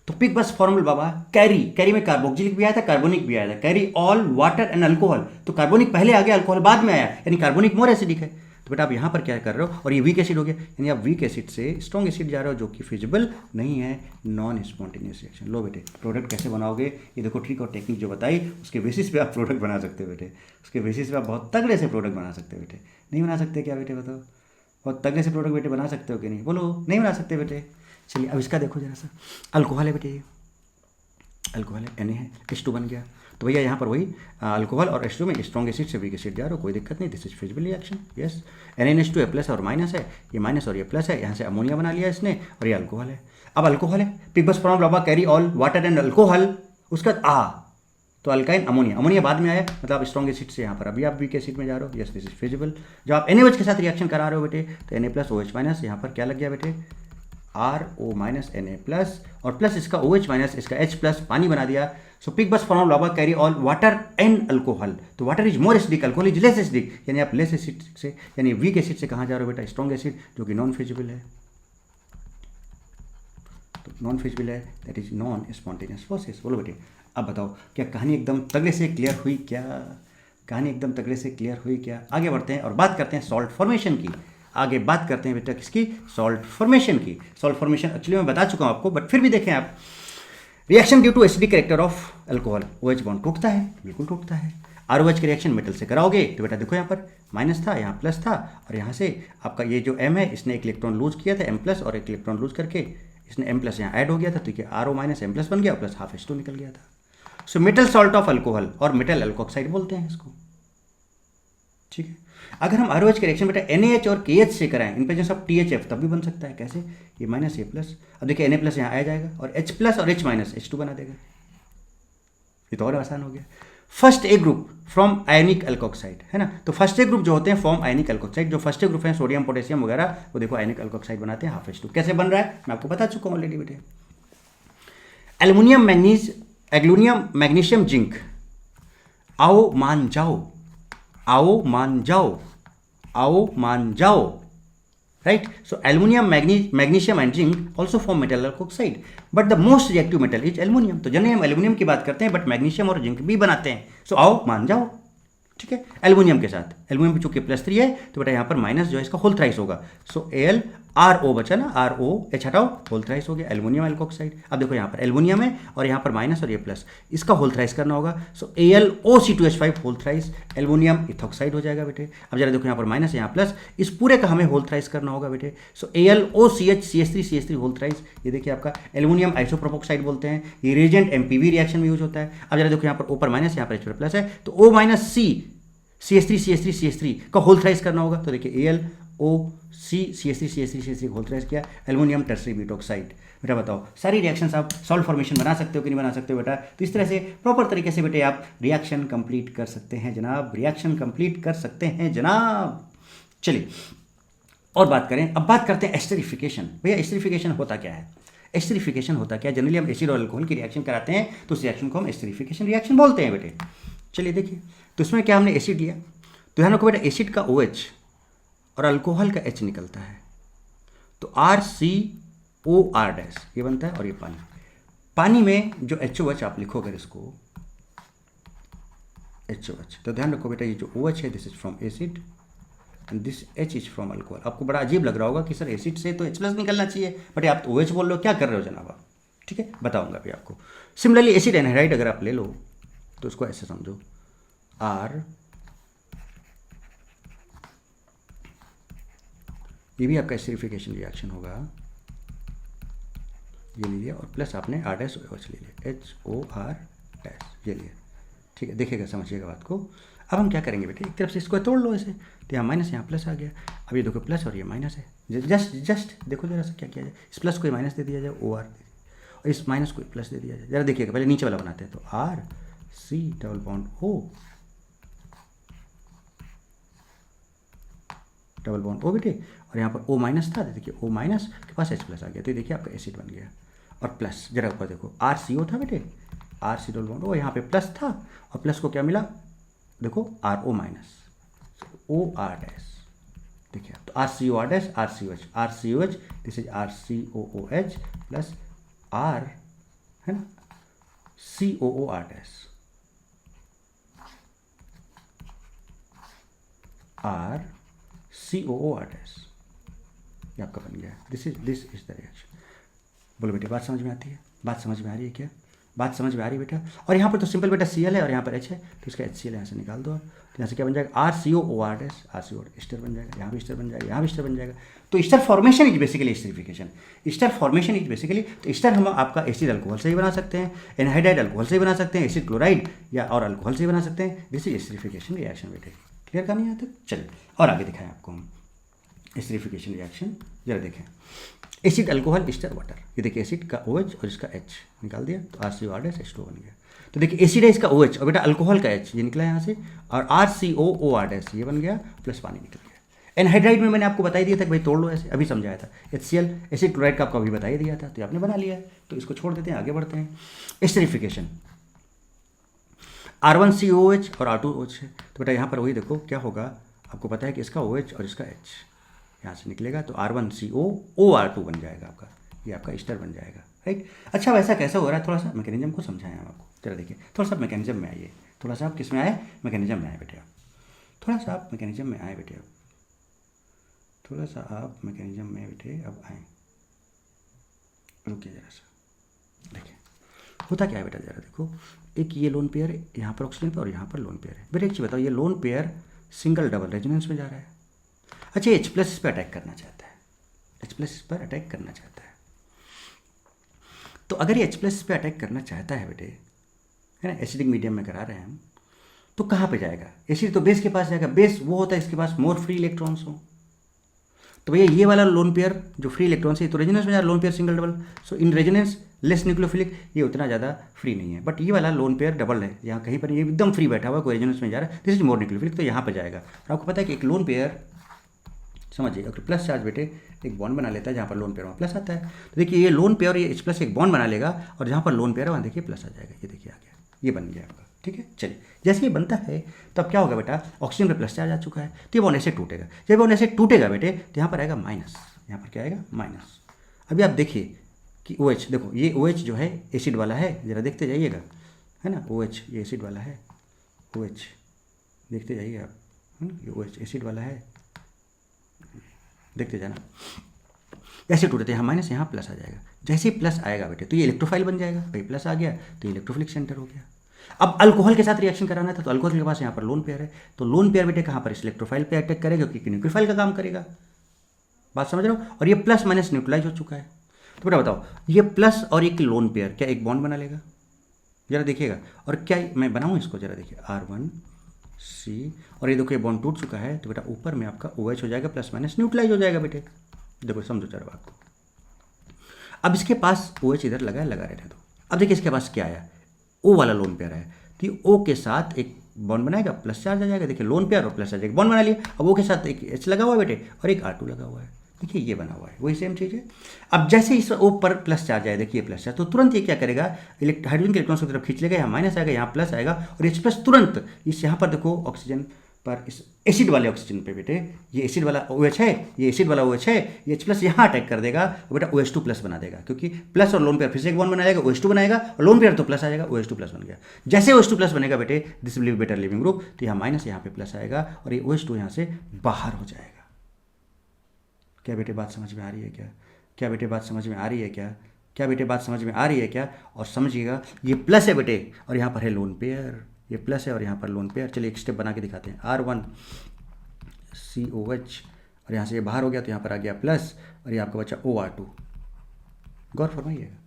तो पिक बस फॉर्मूला बाबा कैरी, कैरी में कार्बोक्सिलिक भी आया था, कार्बोनिक भी आया था, carry all water and alcohol, तो कार्बोनिक पहले आ गया, अल्कोहल बाद में आया, यानी कार्बोनिक मोर एसिडिक है, तो बेटा आप यहाँ पर क्या कर रहे हो, और ये वीक एसिड हो गया, यानी आप वीक एसिड से स्ट्रॉन्ग एसिड जा रहे हो जो कि फिजिबल नहीं है, नॉन स्पॉन्टेनियस रिएक्शन। लो बेटे प्रोडक्ट कैसे बनाओगे, ये देखो ट्रिक और टेक्निक जो बताई उसके बेसिस पे आप प्रोडक्ट बना सकते हो बेटे, उसके बेसिस पे आप बहुत तगड़े से प्रोडक्ट बना सकते हो बेटे। नहीं बना सकते क्या बेटे बताओ, बहुत तगड़े से प्रोडक्ट बेटे बना सकते हो कि नहीं, बोलो नहीं बना सकते बेटे। चलिए अब इसका देखो जरा सा, अल्कोहल है बेटे, ये अल्कोहल है, Na है, H2 बन गया, तो भैया यहाँ पर वही अल्कोहल और H2 में स्ट्रॉन्ग एसिड से वीक एसिड जा रहा हो, कोई दिक्कत नहीं, this is feasible reaction, yes. NaNH2 है, प्लस और माइनस है, ये माइनस और ये प्लस है, यहाँ से अमोनिया बना लिया इसने, और ये अल्कोहल है। अब अल्कोहल है, पिक बस from Baba carry all water and alcohol, उसका तो अल्काइन, अमोनिया, अमोनिया बाद में आया, मतलब आप स्ट्रॉन्ग एसिड से यहाँ पर अभी आप वीक एसिड में जा रहे हो, यस दिस इज फिजिबल। जब आप NaOH के साथ रिएक्शन करा रहे हो बेटे, तो Na प्लस OH माइनस, यहाँ पर क्या लग गया बेटे, RO माइनस Na प्लस, और प्लस इसका OH माइनस, इसका H प्लस, पानी बना दिया। सो पिक बस फॉर्म बाबा carry all water and alcohol, तो water is more acidic, alcohol is less acidic, यानी आप लेस एसिड से, यानी वीक एसिड से कहाँ जा रहे हो बेटा, स्ट्रॉन्ग एसिड जो कि नॉन फिजिबल है, तो नॉन फिजिबल है, that is non spontaneous process. बोलो बेटे अब बताओ क्या कहानी एकदम तगड़े से क्लियर हुई क्या, कहानी एकदम तगड़े से क्लियर हुई क्या। आगे बढ़ते हैं और बात करते हैं सॉल्ट फॉर्मेशन की, आगे बात करते हैं बेटा किसकी, सॉल्ट फॉर्मेशन की। सॉल्ट फॉर्मेशन एक्चुअली मैं बता चुका हूँ आपको, बट फिर भी देखें आप, reaction due to acidic character of alcohol, OH bond टूटता है, बिल्कुल टूटता है। ROH के रिएक्शन मेटल से कराओगे तो बेटा देखो यहाँ पर माइनस था, यहाँ प्लस था, और यहाँ से आपका ये जो M है इसने एक इलेक्ट्रॉन लूज किया था M प्लस, और एक इलेक्ट्रॉन लूज करके इसने M प्लस यहाँ ऐड हो गया था, तो ये RO माइनस M प्लस बन गया, प्लस हाफ H2 निकल गया था। So metal salt of alcohol, और मेटल अल्कोक्साइड बोलते हैं इसको, ठीक है। अगर हम ROH के रिएक्शन बेटा NaH और KH से कराएं, इन पे जैसे अब THF तब भी बन सकता है, कैसे, ये माइनस ये प्लस, अब देखिए Na प्लस यहाँ आ जाएगा, और H प्लस और H माइनस H2 बना देगा, ये तो और आसान हो गया। First A group from ionic alkoxide है ना, तो फर्स्ट ए ग्रुप जो होते हैं फॉर्म आयनिक अल्कोक्साइड, जो फर्स्ट ए ग्रुप है सोडियम पोटेशियम वगैरह, वो देखो आयनिक अल्कोक्साइड बनाते हैं, हाफ H2 कैसे बन रहा है मैं आपको बता चुका हूँ ऑलरेडी बेटे। Aluminium manganese, aluminium magnesium zinc, आओ मान जाओ, आओ मान जाओ, आओ मान जाओ, right? So aluminium, magnesium and zinc also form metal alkoxide, but the most reactive metal is aluminium। तो जनरली हम एल्यूमिनियम की बात करते हैं, बट मैग्नीशियम और जिंक भी बनाते हैं। सो आओ मान जाओ, ठीक है। एल्यूमिनियम के साथ, एल्यूमिनियम पे चूंकि +3 है तो बेटा यहाँ पर माइनस जो है इसका होल थ्राइस होगा, सो Al आर ओ बचा ना, आर ओ एच हटाओ, होल थ्राइस हो गया एल्युमिनियम एल्कोक्साइड। अब देखो यहाँ पर एल्युमिनियम है और यहाँ पर माइनस और ये प्लस, इसका होल थ्राइस करना होगा। सो AlOC2H5 whole thrice aluminium ethoxide हो जाएगा बेटे। अब जरा देखो यहाँ पर माइनस यहाँ प्लस, इस पूरे का हमें होल थ्राइस करना होगा बेटे। सो AlOCH CH3 होल थ्राइस, ये देखिए आपका एल्युमिनियम आइसोप्रोपोक्साइड बोलते हैं, ये रिएजेंट MPV रिएक्शन में यूज होता है। अब जरा देखो यहाँ पर O पर माइनस, यहाँ पर H पर प्लस है, तो O माइनस C CH3 का होल थ्राइस करना होगा। तो देखिए AlOC CH3 होल थ्राइस किया, एल्युमिनियम टर्सरी ब्यूटोक्साइड। बेटा बताओ सारी रिएक्शंस आप सॉल्ट फॉर्मेशन बना सकते हो कि नहीं बना सकते हो बेटा? तो इस तरह से प्रॉपर तरीके से बेटे आप रिएक्शन कंप्लीट कर सकते हैं जनाब, रिएक्शन कंप्लीट कर सकते हैं जनाब। चलिए और बात करें, अब बात करते हैं एस्टरिफिकेशन। भैया एस्टरिफिकेशन होता क्या है? एस्टरिफिकेशन होता क्या है? जनरली हम एसिड और अल्कोहल की रिएक्शन कराते हैं तो उस रिएक्शन को हम एस्टरिफिकेशन रिएक्शन बोलते हैं बेटे। चलिए देखिए, तो इसमें क्या हमने एसिड लिया, तो ध्यान रखो बेटा एसिड का OH और अल्कोहल का H निकलता है, तो RCOR' ये बनता है, और ये पानी, पानी में जो HOH आप लिखो अगर इसको HOH, तो ध्यान रखो बेटा ये जो OH है this is from acid and this H is from alcohol. आपको बड़ा अजीब लग रहा होगा कि सर एसिड से तो H+ निकलना चाहिए, बट आप तो OH बोल रहे हो, क्या कर रहे हो जनाब आप? ठीक है, बताऊंगा भी आपको। सिमिलरली एसिड एनहाइड्राइड अगर आप ले लो तो उसको ऐसे समझो, R, ये भी आपका एसिडिफिकेशन रिएक्शन होगा, ये ले लिया और प्लस आपने R' ले लिया, HOR', ये लिया। ठीक है, देखिएगा समझिएगा बात को। अब हम क्या करेंगे बेटे, एक तरफ से इसको तोड़ लो ऐसे, तो यहाँ माइनस यहाँ प्लस आ गया। अब ये देखो प्लस और ये माइनस है, जस्ट देखो जरा सा क्या किया जाए, इस प्लस को माइनस दे दिया जाए, OR दे दिया, और इस माइनस को प्लस दे दिया जाए। जरा देखिएगा, पहले नीचे वाला बनाते हैं, तो RC डबल बॉन्ड O बेटे, और यहाँ पर O माइनस था, देखिए O माइनस के पास H+ आ गया, तो देखिए आपका एसिड बन गया। और प्लस जरा ऊपर देखो RCO था बेटे, RC डबल बॉन्ड O, यहाँ पे प्लस था और प्लस को क्या मिला, देखो RO माइनस OR', देखिए तो RCOR' RCOH this is RCOOH plus R है ना COOR', RCOOR', ये आपका बन गया। This is the reaction. बोलो बेटे बात समझ में आती है? बात समझ में आ रही है क्या? बात समझ में आ रही है बेटा? और यहाँ पर तो सिंपल बेटा Cl है और यहाँ पर H है, तो इसका HCl यहाँ से निकाल दो आप, तो यहाँ से क्या बन जाएगा, RCOOR', एस्टर बन जाएगा, यहाँ भी एस्टर बन जाएगा, यहाँ भी एस्टर बन जाएगा। तो ester formation is basically esterification. Ester formation is basically, तो एस्टर हम आपका एसिड अल्कोहल से ही बना सकते हैं, एनहाइड्राइड अल्कोहल से ही बना सकते हैं, एसिड क्लोराइड या और अल्कोहल से ही बना सकते हैं। दिस इज एस्टरिफिकेशन रिएक्शन बेटे। क्लियर कहानी यहाँ तक? चलिए और आगे दिखाएं आपको हम एस्टरिफिकेशन रिएक्शन, जरा देखें। एसिड अल्कोहल एस्टर वाटर, ये देखिए एसिड का OH और इसका H निकाल दिया, तो RCOR' H2O बन गया। तो देखिए एसिड है इसका OH और बेटा अल्कोहल का H, ये निकला यहाँ से, और RCOOR' ये बन गया, प्लस पानी निकल गया। एनहाइड्राइड में मैंने आपको बता ही दिया था कि भाई तोड़ लो ऐसे, अभी समझाया था। HCl एसिड क्लोराइड का आपको अभी बता ही दिया था, तो आपने बना लिया है, तो इसको छोड़ देते हैं, आगे बढ़ते हैं। एस्टरिफिकेशन R1COH और R2OH है, तो बेटा यहाँ पर वही देखो क्या होगा, आपको पता है कि इसका OH और इसका H यहाँ से निकलेगा, तो R1COOR2 बन जाएगा आपका, ये आपका एस्टर बन जाएगा, राइट। अच्छा वैसा कैसा हो रहा है, थोड़ा सा मैकेनिज्म को समझाएं हम आपको, जरा देखिए थोड़ा सा मैकेनिज्म में आइए, थोड़ा सा आप किस में आए, मैकेनिज्म में आए बेटे आप, थोड़ा सा आप मैकेनिज्म में आए बेटे, अब थोड़ा सा आप मैकेनिज्म में बेटे अब आए, रुकिए जरा सा। देखिए होता क्या है बेटा, जरा देखो, एक ये लोन पेयर है, यहाँ पर ऑक्सीजन पे और यहाँ पर लोन पेयर है। बेटा एक चीज़ बताओ, ये lone pair single double resonance में जा रहा है। अच्छा H+ इस पर अटैक करना चाहता है, H+ इस पर अटैक करना चाहता है, तो अगर ये H+ इस पर अटैक करना चाहता है बेटे, है ना, एसिडिक मीडियम में करा रहे हैं हम, तो कहाँ पे जाएगा? एसिड तो बेस के पास जाएगा, बेस वो होता है इसके पास मोर फ्री इलेक्ट्रॉन्स हो। तो भैया ये वाला लोन पेयर जो फ्री इलेक्ट्रॉन्स है तो रेजोनेंस में जा रहा है, lone pair single double, so in resonance less nucleophilic, ये उतना ज़्यादा फ्री नहीं है। बट ये वाला लोन पेयर डबल है, यहाँ कहीं पर ये एकदम फ्री बैठा हुआ, कोई रेजोनेंस में जा रहा है, दिस इज मोर न्यूक्लियोफिलिक, तो यहाँ पर जाएगा। और आपको पता है कि एक लोन पेयर समझिए, अगर प्लस चार्ज बेटे एक बॉन्ड बना लेता है, जहाँ पर लोन पेयर वहाँ प्लस आता है, तो देखिए ये लोन पेयर ये H+ एक बॉन्ड बना लेगा, और जहाँ पर लोन पेयर है वहाँ देखिए प्लस आ जाएगा, ये देखिए आ गया, ये बन गया आपका। ठीक है, चलिए जैसे ये बनता है तो अब क्या होगा बेटा, ऑक्सीजन पे प्लस चार्ज आ चुका है, तो ये बॉन्ड ऐसे टूटेगा, जब बॉन्ड ऐसे टूटेगा बेटे तो यहाँ पर आएगा माइनस, यहाँ पर क्या आएगा माइनस। अभी आप देखिए कि OH, देखो ये OH जो है एसिड वाला है, जरा देखते जाइएगा, है ना, OH ये एसिड वाला है, OH देखते जाइए आप, ये OH एसिड वाला है, देखते जाना। ऐसे टूटे थे, यहाँ माइनस यहाँ प्लस आ जाएगा। जैसे ही प्लस आएगा बेटे तो ये इलेक्ट्रोफाइल बन जाएगा, भाई प्लस आ गया तो इलेक्ट्रोफिलिक सेंटर हो गया। अब अल्कोहल के साथ रिएक्शन कराना था तो अल्कोहल के पास यहाँ पर लोन पेयर है, तो लोन पेयर बेटे कहाँ पर इस इलेक्ट्रोफाइल पे अटैक करेगा क्योंकि न्यूक्लियोफाइल का काम करेगा। बात समझ रहे हो? और ये प्लस माइनस न्यूट्रलाइज हो चुका है। तो बेटा बताओ ये प्लस और एक लोन पेयर क्या एक बॉन्ड बना लेगा? जरा देखिएगा। और क्या मैं बनाऊँ इसको, जरा देखिए R1C, और ये देखो ये बॉन्ड टूट चुका है तो बेटा ऊपर में आपका OH हो जाएगा, प्लस माइनस न्यूट्रलाइज हो जाएगा बेटे। देखो समझो जरा बात को। अब इसके पास OH इधर लगा रहने दो। अब देखिए इसके पास क्या आया, O वाला लोन पेयर है, तो ये O के साथ एक बॉन्ड बनाएगा, प्लस चार्ज आ जाएगा। देखिए लोन पेयर और प्लस चार्ज एक बॉन्ड बना लिया। अब O के साथ एक H लगा हुआ है बेटे और एक R2 लगा हुआ है। देखिए ये बना हुआ है, वही सेम चीज़ है। अब जैसे इस O पर प्लस चार्ज आए, देखिए प्लस चार्ज, तो तुरंत ये क्या करेगा, हाइड्रोजन के इलेक्ट्रॉन की तरफ खींच लेगा, यहाँ माइनस आएगा, यहाँ प्लस आएगा, और H प्लस तुरंत इस यहाँ पर देखो ऑक्सीजन पर, इस एसिड वाले ऑक्सीजन पे बेटे, ये एसिड वाला OH है, ये एसिड वाला OH है, ये H प्लस यहाँ अटैक कर देगा और बेटा OH2 प्लस बना देगा, क्योंकि प्लस और लोन पेयर फिर से एक बॉन्ड बनाएगा, OH2 बनाएगा, और लोन पेयर तो प्लस आ जाएगा, OH2 प्लस बन गया। जैसे OH2 प्लस बनेगा बेटे, this will be better leaving group, तो यहाँ माइनस यहाँ पे प्लस आएगा और ये OH2 यहाँ से बाहर हो जाएगा। क्या बेटे बात समझ में आ रही है क्या? क्या बेटे बात समझ में आ रही है क्या? क्या बेटे बात समझ में आ रही है क्या? और समझिएगा ये प्लस है बेटे और यहाँ पर है लोन पेयर, ये प्लस है और यहाँ पर लोन पेयर। चलिए एक स्टेप बना के दिखाते हैं। R1COH और यहाँ से ये बाहर हो गया तो यहाँ पर आ गया प्लस और ये आपका बचा OR2। गौर फरमाइएगा।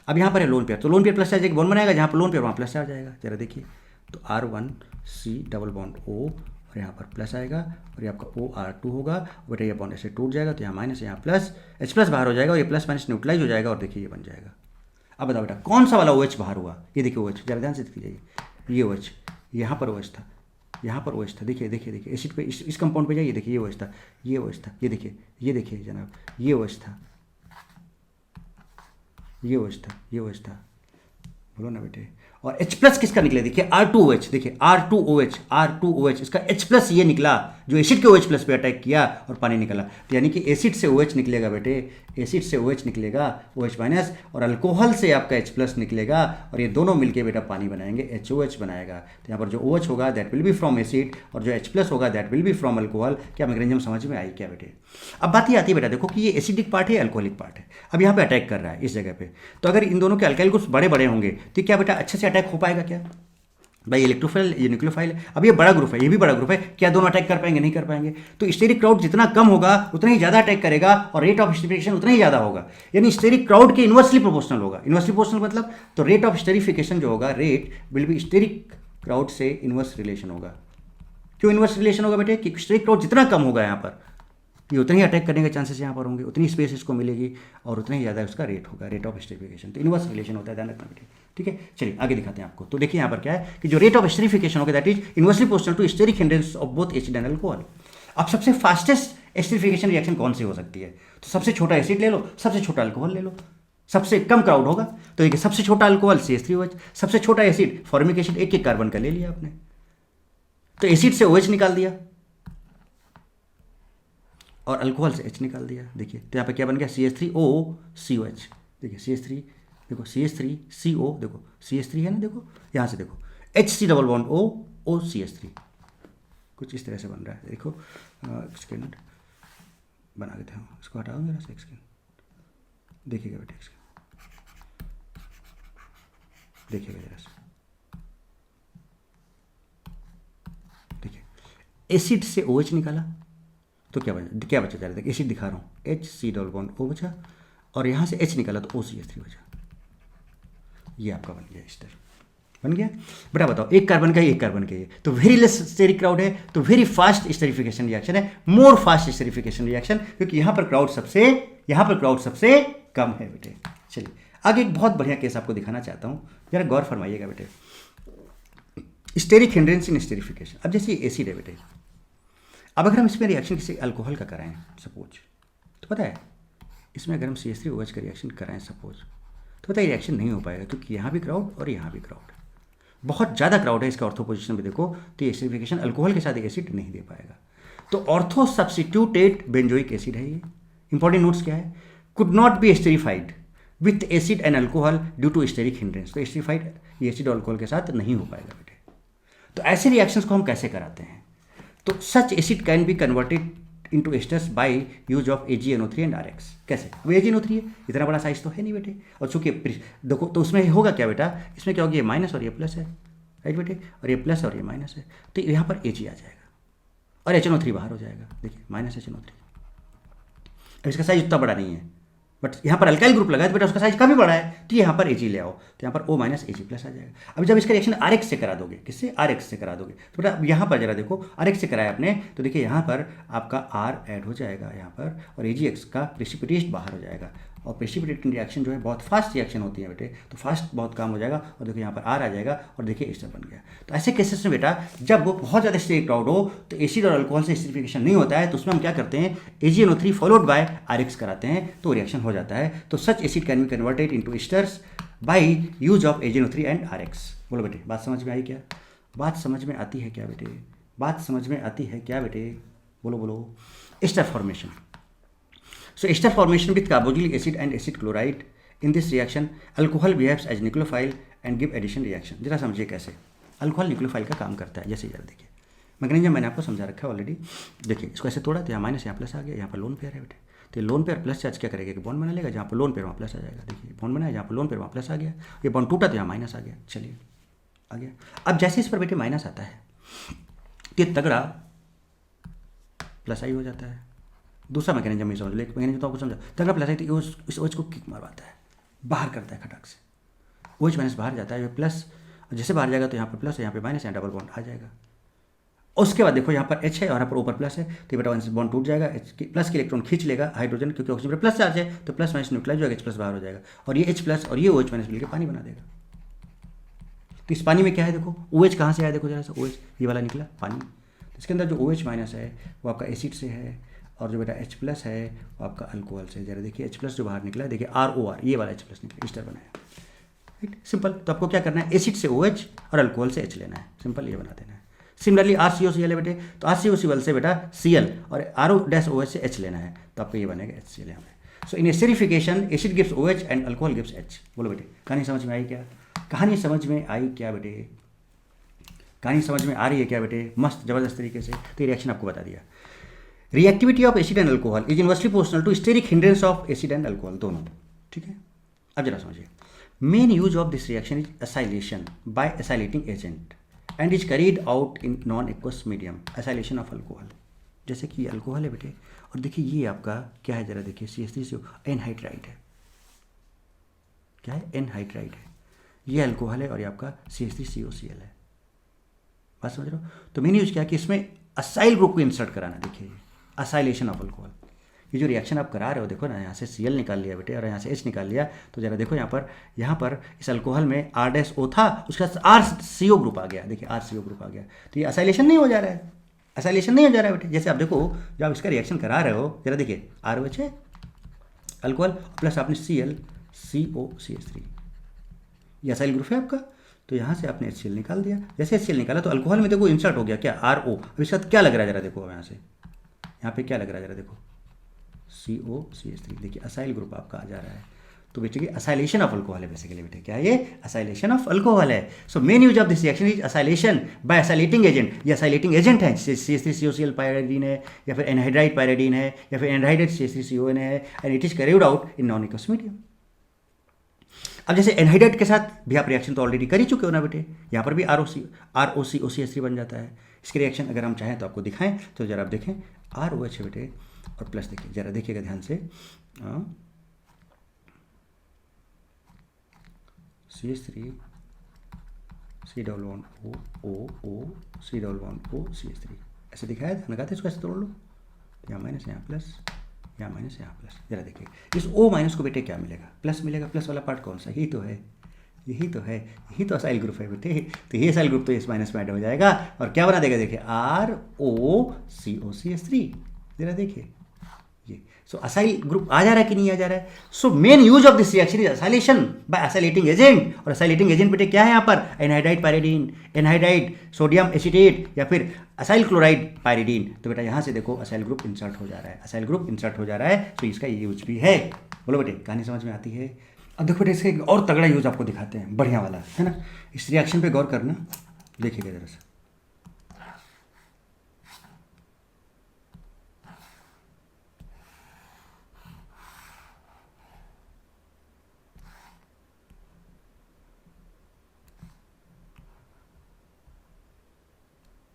अब यहाँ पर है लोन पेयर, तो लोन पेयर प्लस चार्ज एक बॉन्ड बनाएगा, जहाँ पर लोन पेयर वहाँ प्लस चार्ज आएगा। जरा देखिए, तो R1C डबल बॉन्ड O और यहाँ पर प्लस आएगा और ये आपका OR2 होगा। बेटा ये बॉन्ड ऐसे टूट जाएगा तो यहाँ माइनस, यहाँ प्लस, H प्लस बाहर हो जाएगा और ये प्लस माइनस न्यूट्रलाइज हो जाएगा और देखिए ये बन जाएगा। अब बताओ बेटा कौन सा वाला OH बाहर हुआ? ये देखिए OH, जरा ध्यान से देखिए, ये OH, यहाँ पर OH था, यहाँ पर OH था। देखिए देखिए देखिए एसिड पे, इस कंपाउंड पे जाइए, देखिए ये OH था, ये OH था, ये देखिए जनाब, ये OH था, ये OH था, ये OH था, बोलो ना बेटे। और H प्लस किसका निकले? देखिए R2OH, देखिए R2OH, इसका H प्लस ये निकला जो एसिड के OH प्लस पे अटैक किया और पानी निकला। तो यानी कि एसिड से OH निकलेगा बेटे, एसिड से OH निकलेगा OH माइनस, और अल्कोहल से आपका H प्लस निकलेगा और ये दोनों मिलके बेटा पानी बनाएंगे, HOH बनाएगा। तो यहाँ पर जो OH होगा that will be from acid और जो H प्लस होगा that will be from alcohol. क्या मैकेनिज्म समझ में आई क्या बेटे? अब बात ये आती है बेटा, देखो कि ये एसिडिक पार्ट है, अल्कोहलिक पार्ट है, अब यहाँ पे अटैक कर रहा है इस जगह पे। तो अगर इन दोनों के अल्काइल ग्रुप्स बड़े बड़े होंगे तो क्या बेटा अच्छे से अटैक हो पाएगा क्या? भाई इलेक्ट्रोफाइल, ये न्यूक्लियोफाइल है। अब ये बड़ा ग्रुप है, ये भी बड़ा ग्रुप है, क्या दोनों अटैक कर पाएंगे? नहीं कर पाएंगे। तो स्टेरिक क्राउड जितना कम होगा उतना ही ज़्यादा अटैक करेगा और रेट ऑफ स्टेरिफिकेशन उतना ही ज़्यादा होगा। यानी स्टेरिक क्राउड के इन्वर्सली प्रोपोर्शनल होगा। इन्वर्सली प्रोपोर्शनल मतलब तो रेट ऑफ स्टेरिफिकेशन जो होगा, rate will be steric crowd से इन्वर्स रिलेशन होगा। क्यों इन्वर्स रिलेशन होगा बेटे? कि स्टेरिक क्राउड जितना कम होगा यहाँ पर, ये उतने ही अटैक करने के चांसेस यहाँ पर होंगे, उतनी स्पेस इसको मिलेगी और उतना ही ज़्यादा उसका रेट होगा, रेट ऑफ स्टेरिफिकेशन। तो इन्वर्स रिलेशन होता है, ध्यान रखना बेटे। ठीक है, चलिए आगे दिखाते हैं आपको। तो देखिए यहाँ पर क्या है कि जो रेट ऑफ स्टेरिफिकेशन होगा that is inversely proportional to steric hindrance of both acid and alcohol. अब सबसे फास्टेस्ट एस्टरिफिकेशन रिएक्शन कौन सी हो सकती है? तो सबसे छोटा एसिड ले लो, सबसे छोटा अल्कोहल ले लो, सबसे कम क्राउड होगा। तो देखिए सबसे छोटा अल्कोहल CH3OH, सबसे छोटा एसिड फॉर्मिक एसिड, एक कार्बन का ले लिया आपने, तो एसिड से OH निकाल दिया और अल्कोहल से H निकाल दिया। देखिए तो यहाँ पे क्या बन गया, CH3OCOH। देखिए CH3, देखो CH3CO, देखो CH3 है ना, देखो यहाँ से देखो HC डबल बॉन्ड OCH3, कुछ इस तरह से बन रहा है। देखो सेकेंड बना देते हैं, इसको हटाओ जरा से, सेकेंड देखिएगा बेटे, देखिएगा जरा से, देखिए एसिड से OH निकाला तो क्या बचा जा रहा था, एसिड दिखा रहा हूँ, HC डबल बॉन्ड O बचा और यहाँ से H निकाला तो OCH3 बचा। ये आपका बन गया, इस तरह बन गया। बेटा बताओ एक कार्बन का एक कार्बन का ये, तो वेरी लेस स्टेरिक क्राउड है, तो वेरी फास्ट स्टेरिफिकेशन रिएक्शन है, मोर फास्ट स्टेरिफिकेशन रिएक्शन, क्योंकि यहाँ पर क्राउड सबसे कम है बेटे। चलिए आगे एक बहुत बढ़िया केस आपको दिखाना चाहता हूँ, जरा गौर फरमाइएगा बेटे। Steric hindrance in esterification. अब जैसे एसिड है बेटे, अब अगर हम इसमें रिएक्शन किसी अल्कोहल का कराएं सपोज, तो पता है इसमें अगर हम CH3OH का रिएक्शन कराएं सपोज, तो पता है रिएक्शन नहीं हो पाएगा, क्योंकि यहाँ भी क्राउड और यहाँ भी क्राउड, बहुत ज़्यादा क्राउड है। इसका ऑर्थो पोजिशन में देखो तो ये एसिडिफिकेशन अल्कोहल के साथ एसिड नहीं दे पाएगा। तो ऑर्थो सब्स्टिट्यूटेड बेंजोइक एसिड है ये। इंपॉर्टेंट नोट्स क्या है, could not be esterified with acid and alcohol due to steric hindrance. तो एस्टेरिफाइड ये एसिड और अल्कोहल के साथ नहीं हो पाएगा बेटे। तो ऐसे रिएक्शंस को हम कैसे कराते हैं? तो such acid can be converted into esters by use of AgNO3 and RX। कैसे? अब AgNO3 है, इतना बड़ा साइज तो है नहीं बेटे, और चूंकि देखो तो उसमें होगा क्या बेटा, इसमें क्या होगा, ये माइनस और ये प्लस है, राइट बेटे, और ये प्लस और ये माइनस है, तो यहाँ पर Ag आ जाएगा और HNO3 बाहर हो जाएगा, देखिए माइनस HNO3। अब इसका साइज उतना बड़ा नहीं है, बट यहाँ पर अल्काइल ग्रुप लगा है तो बेटा उसका साइज काफ़ी बड़ा है, तो यहाँ पर Ag ले आओ, तो यहाँ पर O माइनस Ag प्लस आ जाएगा। अब जब इसका रिएक्शन RX से करा दोगे, किससे? RX से करा दोगे, तो बेटा यहाँ पर जरा देखो, RX से कराया आपने तो देखिए यहाँ पर आपका R ऐड हो जाएगा यहाँ पर, और AgX का प्रेसिपिटेट बाहर हो जाएगा, और प्रेसिपिटेटिंग रिएक्शन जो है बहुत फास्ट रिएक्शन होती है बेटे, तो फास्ट बहुत काम हो जाएगा, और देखिए यहाँ पर R आ जाएगा और देखिए एस्टर बन गया। तो ऐसे केसेस में बेटा जब वो बहुत ज़्यादा एसिडिक क्राउड हो तो एसिड और अल्कोहल से एसिडिफिकेशन नहीं होता है, तो उसमें हम क्या करते हैं, AgNO3 फॉलोड बाय RX कराते हैं तो रिएक्शन हो जाता है। तो such acid can be converted into esters by use of AgNO3 and RX। बोलो बेटे, बात समझ में आई क्या? बात समझ में आती है क्या बेटे? बात समझ में आती है क्या बेटे? बोलो बोलो। Ester formation. So ester formation with carboxylic acid and acid chloride. In this reaction, alcohol behaves as nucleophile and give addition reaction। जरा समझिए कैसे अल्कोहल न्यूक्लियोफाइल का काम करता है। जैसे जरा देखिए मैकेनिज्म मैंने आपको समझा रखा है ऑलरेडी। देखिए इसको ऐसे तोड़ा तो यहाँ माइनस, यहाँ प्लस आ गया, यहाँ पर लोन पेयर है बेटे, तो लोन पेयर प्लस चार्ज क्या करेगा कि बॉन्ड बना लेगा, जहाँ पर लोन पेयर वहाँ प्लस आ जाएगा। देखिए बॉन्ड बनाया, जहाँ पर लोन पेयर वहाँ प्लस आ गया, ये बॉन्ड टूटा तो यहाँ माइनस आ गया। चलिए आ गया। अब जैसे इस पर बेटे माइनस आता है तो ये तगड़ा प्लस आई हो जाता है। दूसरा मैकेनिज्म में समझ लो, एक मैकेनिज्म तो आपको समझा, तगड़ा प्लस आई तो इस OH को किक मारवाता है, बाहर करता है खटाक से, OH माइनस बाहर जाता है, ये प्लस, जैसे बाहर जाएगा तो यहाँ पर प्लस है, यहाँ पे माइनस है, डबल बॉन्ड आ जाएगा। उसके बाद देखो यहाँ पर H है और यहाँ पर ऊपर प्लस है, तो ये बेटा वन से बॉन्ड टूट जाएगा, प्लस के इलेक्ट्रॉन खींच लेगा हाइड्रोजन, क्योंकि ऑक्सीजन पर प्लस चार्ज है तो प्लस माइनस न्यूट्रलाइज हो जाएगा, H प्लस बाहर हो जाएगा, और ये H प्लस और ये OH माइनस मिलकर पानी बना देगा। तो इस पानी में क्या है देखो, OH कहाँ से आया देखो जरा सा, OH ये वाला निकला पानी, तो इसके अंदर जो OH माइनस है वो आपका एसिड से है, और जो बेटा H प्लस है वो आपका अल्कोहल से। जरा देखिए H प्लस जो बाहर निकला है, देखिए ROR ये वाला H प्लस निकला, एस्टर बनाया, राइट, सिंपल। तो आपको क्या करना है, एसिड से OH और अल्कोहल से H लेना है, सिंपल ये बना देना है। सिमिलरली RCOCl है बेटे, तो RCOCl से बेटा Cl और RO-OH से H लेना है, तो आपको ये बनेगा HCl यहाँ पे। So in acidification acid gives OH and alcohol gives H। बोलो बेटे कहानी समझ में आई क्या? कहानी समझ में आई क्या बेटे? कहानी समझ में आ रही है क्या बेटे? मस्त जबरदस्त तरीके से। तो ये रिएक्शन आपको बता दिया। Reactivity of acid and alcohol is inversely proportional to steric hindrance of acid and alcohol, दोनों, ठीक है। अब जरा समझिए, main use of this reaction is acylation by acylating agent and is carried out in non aqueous medium. Acylation of alcohol, जैसे कि alcohol है बेटे, और देखिए ये आपका क्या है, जरा देखिए CH3CO एनहाइड्राइड है, क्या है, एनहाइड्राइड है, ये अल्कोहल है और ये आपका CH3COCl है। बात समझ रहे हो? तो मेन यूज क्या है कि इसमें असाइल ग्रुप को इंसर्ट कराना। देखिए असाइलेशन ऑफ अल्कोहल, ये जो रिएक्शन आप करा रहे हो देखो ना, यहाँ से Cl निकाल लिया बेटे और यहाँ से H निकाल लिया, तो जरा देखो यहाँ पर इस अल्कोहल में R-O था, उसके साथ RCO ग्रुप आ गया, देखिए RCO ग्रुप आ गया, तो ये असाइलेशन नहीं हो जा रहा है, असाइलेशन नहीं हो जा रहा है बेटे। जैसे आप देखो जब आप इसका रिएक्शन करा रहे हो, जरा देखिए ROH है अल्कोहल प्लस आपने ClCO CH3, ये असाइल ग्रुप है आपका, तो यहाँ से आपने HCl निकाल दिया। जैसे HCl निकाला तो अल्कोहल में देखो इंसर्ट हो गया क्या, RO। अब इसके साथ क्या लग रहा है जरा देखो, अब यहाँ पे क्या लग रहा है जरा देखो, COCH3, देखिए असाइल ग्रुप आपका आ जा रहा है। तो बेटे असाइलेशन ऑफ अल्कोहल है बेसिकली बेटे, क्या है ये, असाइलेशन ऑफ अल्कोहल है। So main use of this reaction is acylation by acylating agent. ये असाइलेटिंग एजेंट है, CH3COCl पायरिडीन है, या फिर एनहाइड्राइड पायरिडीन है, या फिर एनहाइड्राइड CH3CON है, and it is carried out in non aqueous medium. अब जैसे एनहाइड्राइड के साथ भी आप रिएक्शन तो ऑलरेडी कर ही चुके हो ना बेटे, यहाँ पर भी ROCOCH3 बन जाता है। इसके रिएक्शन अगर हम चाहें तो आपको दिखाएं, तो जरा आप देखें ROH है बेटे और प्लस देखिए, जरा देखिएगा ध्यान से, CH3 C11O C11O CH3 ऐसे दिखाया, ध्यान लगाते इसको ऐसे तोड़ लो, यहाँ माइनस यहाँ प्लस, यहाँ माइनस यहाँ प्लस। जरा देखिए इस O माइनस को बेटे क्या मिलेगा, प्लस मिलेगा। प्लस वाला पार्ट कौन सा, यही तो है, यही तो है, यही तो असाइल ग्रुप है बेटे। तो ये असाइल ग्रुप तो इस माइनस में ऐड हो जाएगा और क्या बना देगा, देखिए ROCOCH3। जरा देखिए ये, सो असाइल ग्रुप आ जा रहा है कि नहीं आ जा रहा है। So main use of this reaction is acylation by acylating agent, और असाइलेटिंग एजेंट बेटे क्या है यहाँ पर, anhydride pyridine, anhydride sodium acetate, या फिर असाइल क्लोराइड पायरिडीन। तो बेटा यहाँ से देखो असाइल ग्रुप इंसर्ट हो जा रहा है, असाइल ग्रुप इंसर्ट हो जा रहा है, तो इसका ये यूज भी है। बोलो बेटे कहानी समझ में आती है? अब देखो बेटे इसका एक और तगड़ा यूज आपको दिखाते हैं, बढ़िया वाला है ना। इस रिएक्शन पे गौर करना, देखिएगा जरा सा,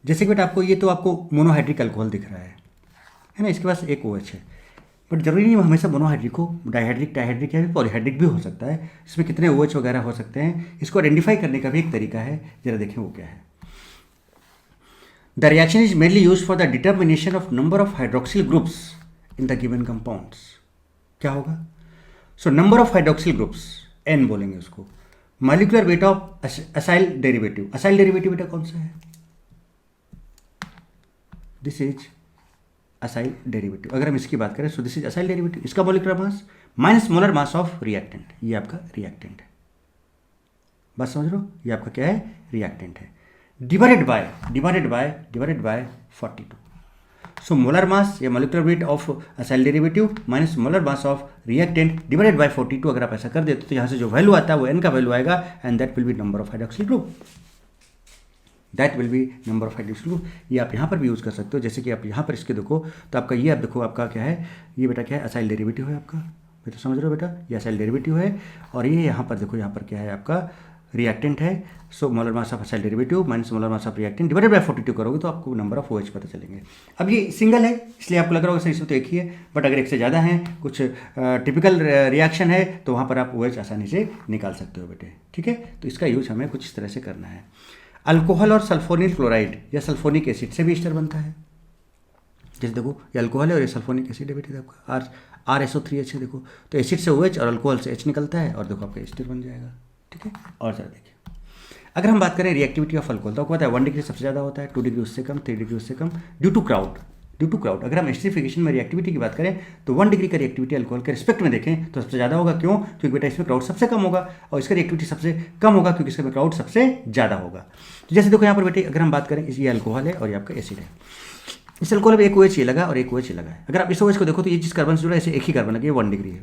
जैसे कि बेटा आपको ये तो आपको मोनोहाइड्रिक अल्कोहल दिख रहा है ना, इसके पास एक OH है, बट जरूरी नहीं हमेशा मोनोहाइड्रिक हो, डाइहाइड्रिक डाइहाइड्रिक या फिर पॉलीहाइड्रिक भी हो सकता है। इसमें कितने OH वगैरह हो सकते हैं, इसको आइडेंटिफाई करने का भी एक तरीका है, जरा देखें वो क्या है। The reaction is mainly use for the determination of number of hydroxyl groups in the given compounds. क्या होगा? So number of hydroxyl groups, N बोलेंगे उसको, molecular weight of acyl derivative. Acyl derivative बेटा कौन सा है? This is acyl derivative. अगर हम इसकी बात करें, so this is acyl derivative, इसका molecular mass minus molar mass of reactant, ये आपका रिएक्टेंट है। बात समझ रहे हो? ये आपका क्या है? रिएक्टेंट है। Divided by 42। So molar mass या molecular weight of acyl derivative minus molar mass of reactant divided by 42। अगर आप ऐसा कर देते तो यहाँ से जो वैल्यू आता है वो N का वैल्यू आएगा, and that will be number of hydroxyl group. That will be number of hydroxyl group. ये आप यहाँ पर भी यूज़ कर सकते हो, जैसे कि आप यहाँ पर इसके देखो तो आपका ये, आप देखो आपका क्या है, ये बेटा क्या है? असाइल डेरिवेटिव है आपका, बेटा समझ रहे हो बेटा, ये असाइल डेरिवेटिव है, और ये यहाँ पर देखो, यहाँ पर क्या है आपका? रिएक्टेंट है। सो molar mass of acyl derivative minus molar mass of reactant divided by 42 करोगे तो आपको नंबर ऑफ OH पता चलेंगे। अब ये सिंगल है इसलिए आपको लग रहा होगा इसमें तो एक ही है, बट अगर एक से ज़्यादा है, कुछ टिपिकल रिएक्शन है, तो वहाँ पर आप OH आसानी से निकाल सकते हो बेटे, ठीक है। तो इसका यूज हमें कुछ इस तरह से करना है। अल्कोहल और सल्फोनिल क्लोराइड या सल्फोनिक एसिड से भी ईस्टर बनता है। जैसे देखो ये अल्कोहल है और ये सल्फोनिक एसिड है बेटे, आपका RSO3H है, देखो तो एसिड से OH और अल्कोहल से H निकलता है, और देखो आपका एस्टर बन जाएगा, ठीक है। और जरा देखिए, अगर हम बात करें रिएक्टिविटी ऑफ अल्कोहल, तो आपको पता है 1 डिग्री सबसे ज़्यादा होता है, 2 डिग्री उससे कम, 3 डिग्री उससे कम, ड्यू टू क्राउड। अगर हम एस्टरिफिकेशन में रिएक्टिविटी की बात करें तो 1 डिग्री का रिएक्टिविटी अल्कोहल के रिस्पेक्ट में देखें तो सबसे ज़्यादा होगा। क्यों? क्योंकि बेटा इसमें क्राउड सबसे कम होगा, और इसका रिएक्टिविटी सबसे कम होगा क्योंकि इसका क्राउड सबसे ज़्यादा होगा। तो जैसे देखो यहाँ पर बेटे, अगर हम बात करें, ये अल्कोहल है और ये आपका एसिड है। इस अल्कोहल में एक OH ये लगा और एक OH ये लगा है। अगर आप इस OH को देखो तो ये जिस कार्बन से जुड़ा है इसे एक ही कार्बन लगे, 1 डिग्री है।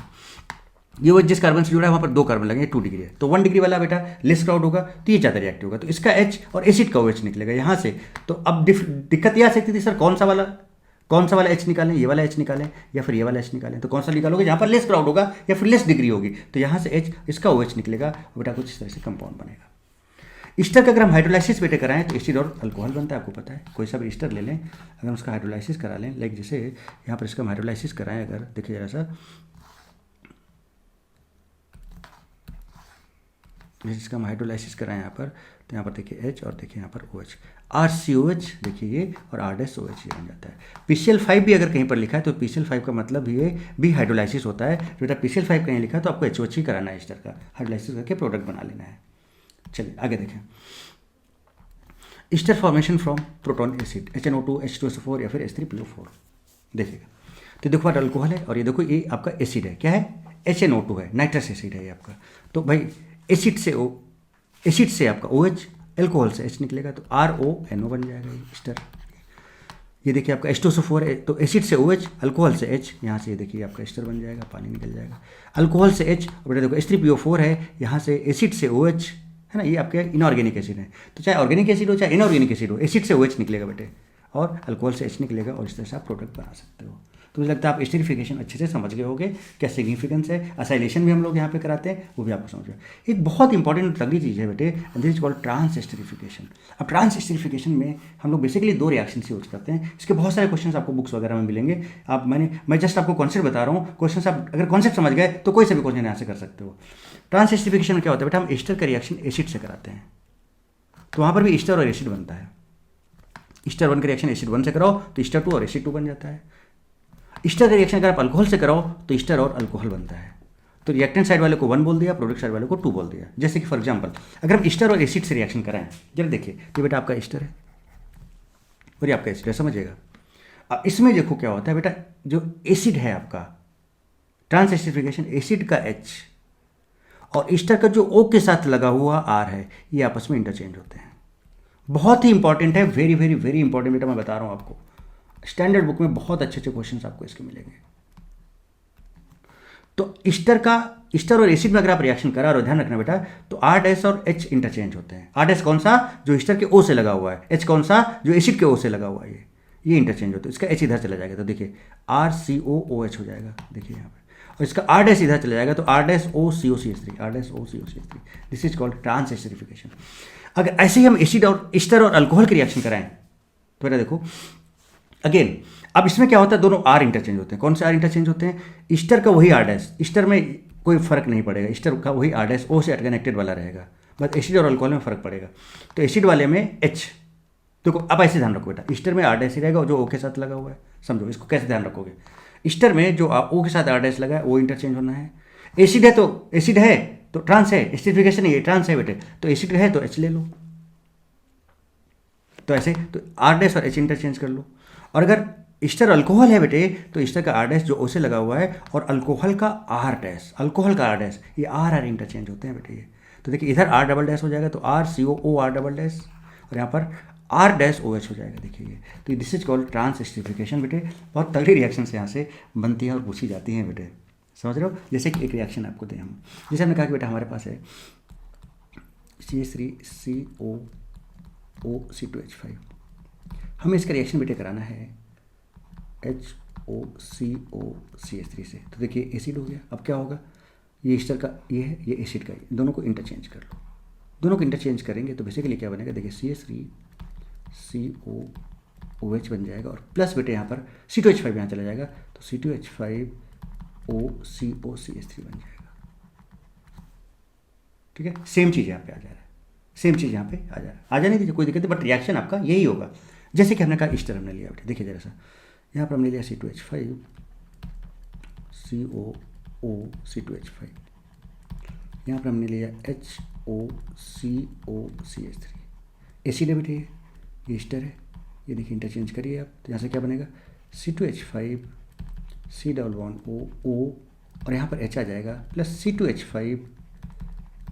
ये वो जिस कार्बन से जुड़ा है वहाँ पर 2 कार्बन लगे, 2 डिग्री है, तो 1 डिग्री वाला बेटा लेस क्राउड होगा, तो ये ज़्यादा रिएक्टिव होगा, तो इसका H और एसिड का OH निकलेगा यहाँ से। तो अब दिक्कत ये आ सकती थी, सर कौन सा वाला H निकालें, ये वाला H निकालें या फिर ये वाला H निकालें? तो कौन सा निकालोगे? जहाँ पर लेस क्राउड होगा या फिर लेस डिग्री होगी, तो यहाँ से H, इसका OH निकलेगा, बेटा कुछ इस तरह से कंपाउंड बनेगा। ईस्टर का अगर हम हाइड्रोलाइसिस बेटे कराएं तो एसिड और अल्कोहल बनता है, आपको पता है। कोई सा भी ईस्टर ले लें, अगर हम उसका हाइड्रोलाइसिस करा लें, लाइक जैसे यहाँ पर इसका हाइड्रोलाइसिस कराएं, अगर देखिए जरा सा, जिसका हम हाइड्रोलाइसिस कराएं यहाँ पर, तो यहाँ पर देखिए H और देखिए यहाँ पर OH, RCOH देखिए ये, और R-OH ये बन जाता है। PCl5 भी अगर कहीं पर लिखा है तो PCl5 का मतलब ये भी हाइड्रोलाइसिस होता है। जो बेटा PCl5 कहीं लिखा है तो आपको HOH ही कराना है, ईस्टर का हाइड्रोलाइसिस करके प्रोडक्ट बना लेना है। चलिए आगे देखें, Easter formation from proton acid HNO2, H2SO4 या फिर H3PO4। देखिएगा तो देखो अल्कोहल है और ये देखो ये आपका एसिड है, क्या है? HNO2 है, नाइट्रस एसिड है ये आपका। तो भाई एसिड से आपका OH, अल्कोहल से H निकलेगा तो RONO बन जाएगा ये ईस्टर। ये देखिए आपका H2SO4 है, तो एसिड से OH, अल्कोहल से H, यहाँ से ये देखिए आपका ईस्टर बन जाएगा, पानी निकल जाएगा। अल्कोहल से H, और बेटा देखो H3PO4 है, यहाँ से एसिड से OH है ना, ये आपके इनऑर्गेनिक एसिड है। तो चाहे ऑर्गेनिक एसिड हो चाहे इनऑर्गेनिक एसिड हो, एसिड से OH निकलेगा बेटे, और अल्कोहल से H निकलेगा, और इस तरह से आप प्रोडक्ट बना सकते हो। तो मुझे लगता है आप एस्टरिफिकेशन अच्छे से समझ गए होंगे, क्या सिग्निफिकेंस है। असाइलेशन भी हम लोग यहाँ पे कराते हैं, वो भी आपको समझ गए। एक बहुत इंपॉर्टेंट अगली चीज़ है बेटे, this is called trans esterification. अब ट्रांस एस्टरिफिकेशन में हम लोग बेसिकली 2 रिएक्शन से यूज करते हैं। इसके बहुत सारे क्वेश्चन आपको बुक्स वगैरह में मिलेंगे। आप मैं जस्ट आपको कॉन्सेप्ट बता रहा हूँ, क्वेश्चन आप अगर कॉन्सेप्ट समझ गए तो कोई से भी क्वेश्चन यहाँ से कर सकते हो। ट्रांस एस्टरिफिकेशन में क्या होता है बेटा, हम एस्टर का रिएक्शन एसिड से कराते हैं, तो वहाँ पर भी ईस्टर और एसिड बनता है। ईस्टर 1 का रिएक्शन एसिड 1 से कराओ तो ईस्टर 2 और एसिड 2 बन जाता है। ईस्टर का रिएक्शन अगर आप अल्कोहल से कराओ तो ईस्टर और अल्कोहल बनता है। तो रिएक्टेंट साइड वाले को 1 बोल दिया, प्रोडक्ट साइड वाले को 2 बोल दिया। जैसे कि फॉर एग्जांपल अगर हम ईस्टर और एसिड से रिएक्शन कराएं, जरा देखिए तो बेटा आपका ईस्टर है और ये आपका एसिड है, समझिएगा। अब इसमें देखो क्या होता है बेटा, जो एसिड है आपका ट्रांस एस्टरिफिकेशन, एसिड का H और ईस्टर का जो O के साथ लगा हुआ R है, ये आपस में इंटरचेंज होते हैं। बहुत ही इंपॉर्टेंट है, वेरी वेरी वेरी इंपॉर्टेंट बेटा, मैं बता रहा हूँ आपको। स्टैंडर्ड बुक में बहुत अच्छे अच्छे क्वेश्चंस आपको इसके मिलेंगे। तो ईस्टर और एसिड में अगर आप रिएक्शन करा और ध्यान रखना बेटा, तो R' और H इंटरचेंज होते हैं। R' कौन सा, जो ईस्टर के O से लगा हुआ है, H कौन सा, जो एसिड के O से लगा हुआ है, ये इंटरचेंज होता है। इसका H इधर चला जाएगा तो देखिए RCOOH हो जाएगा, देखिए यहाँ पे, और इसका R' इधर चला जाएगा तो R'OCOCH3। This is called trans esterification. अगर ऐसे ही हम एसिड और ईस्टर और अल्कोहल की रिएक्शन कराएं तो बेटा देखो अगेन, अब इसमें क्या होता है, दोनों आर इंटरचेंज होते हैं। कौन से आर इंटरचेंज होते हैं? ईस्टर का वही आर डैश, ईस्टर में कोई फर्क नहीं पड़ेगा, ईस्टर का वही आर डैश ओ से कनेक्टेड वाला रहेगा, बस एसिड और अल्कोहल में फर्क पड़ेगा। तो एसिड वाले में एच, देखो अब ऐसे ध्यान रखो बेटा, ईस्टर में आर डैश ही रहेगा जो ओ के साथ लगा हुआ है, समझो इसको कैसे ध्यान रखोगे। ईस्टर में जो ओ के साथ आर डैश लगा है वो इंटरचेंज होना है। एसिड है तो एसिड है तो ट्रांस है, एसिडिफिकेशन नहीं है, ट्रांस है बेटे, तो एसिड है तो एच ले लो। तो ऐसे तो आर डैश और एच इंटरचेंज कर लो। और अगर ईस्टर अल्कोहल है बेटे तो ईस्टर का आर डैश जो ओ से लगा हुआ है और अल्कोहल का आर डैश, अल्कोहल का आर डैश, ये आर आर इंटरचेंज होते हैं बेटे ये। तो देखिए इधर आर डबल डैश हो जाएगा तो आर सी ओ ओ आर डबल डैश, और यहाँ पर आर डैश ओ एच हो जाएगा, देखिए ये। तो this is called trans esterification बेटे। बहुत तगड़ी रिएक्शन यहाँ से बनती हैं और पूछी जाती हैं बेटे, समझ रहे हो। जैसे कि एक रिएक्शन आपको दें हम, जैसे हमने कहा कि बेटा हमारे पास है CH3COO हमें इसका रिएक्शन बेटे कराना है HOCOCH3 से। तो देखिए एसिड हो गया, अब क्या होगा, ये ईस्टर का ये है, ये एसिड का, दोनों को इंटरचेंज कर लो। दोनों को इंटरचेंज करेंगे तो बेसिकली क्या बनेगा, देखिए CH3COOH बन जाएगा, और प्लस बेटे यहाँ पर C2H5 यहाँ चला जाएगा तो C2H5OCOCH3 बन जाएगा। ठीक है, सेम चीज़ यहाँ पे आ जा रहा है, सेम चीज़ यहाँ पे आ जा रहा है, आ जाने दीजिए, कोई दिक्कत नहीं, बट रिएक्शन आपका यही होगा। जैसे कि हमने कहा ईस्टर हमने लिया बेटे, देखिए जरा सा, यहाँ पर हमने लिया C2H5 COO, यहाँ पर हमने लिया HOCOCH3, एसिड है बेटे, ये ईस्टर है, ये देखिए इंटरचेंज करिए आप, तो यहाँ से क्या बनेगा C2H5 C++O और यहाँ पर H आ जाएगा प्लस C2H5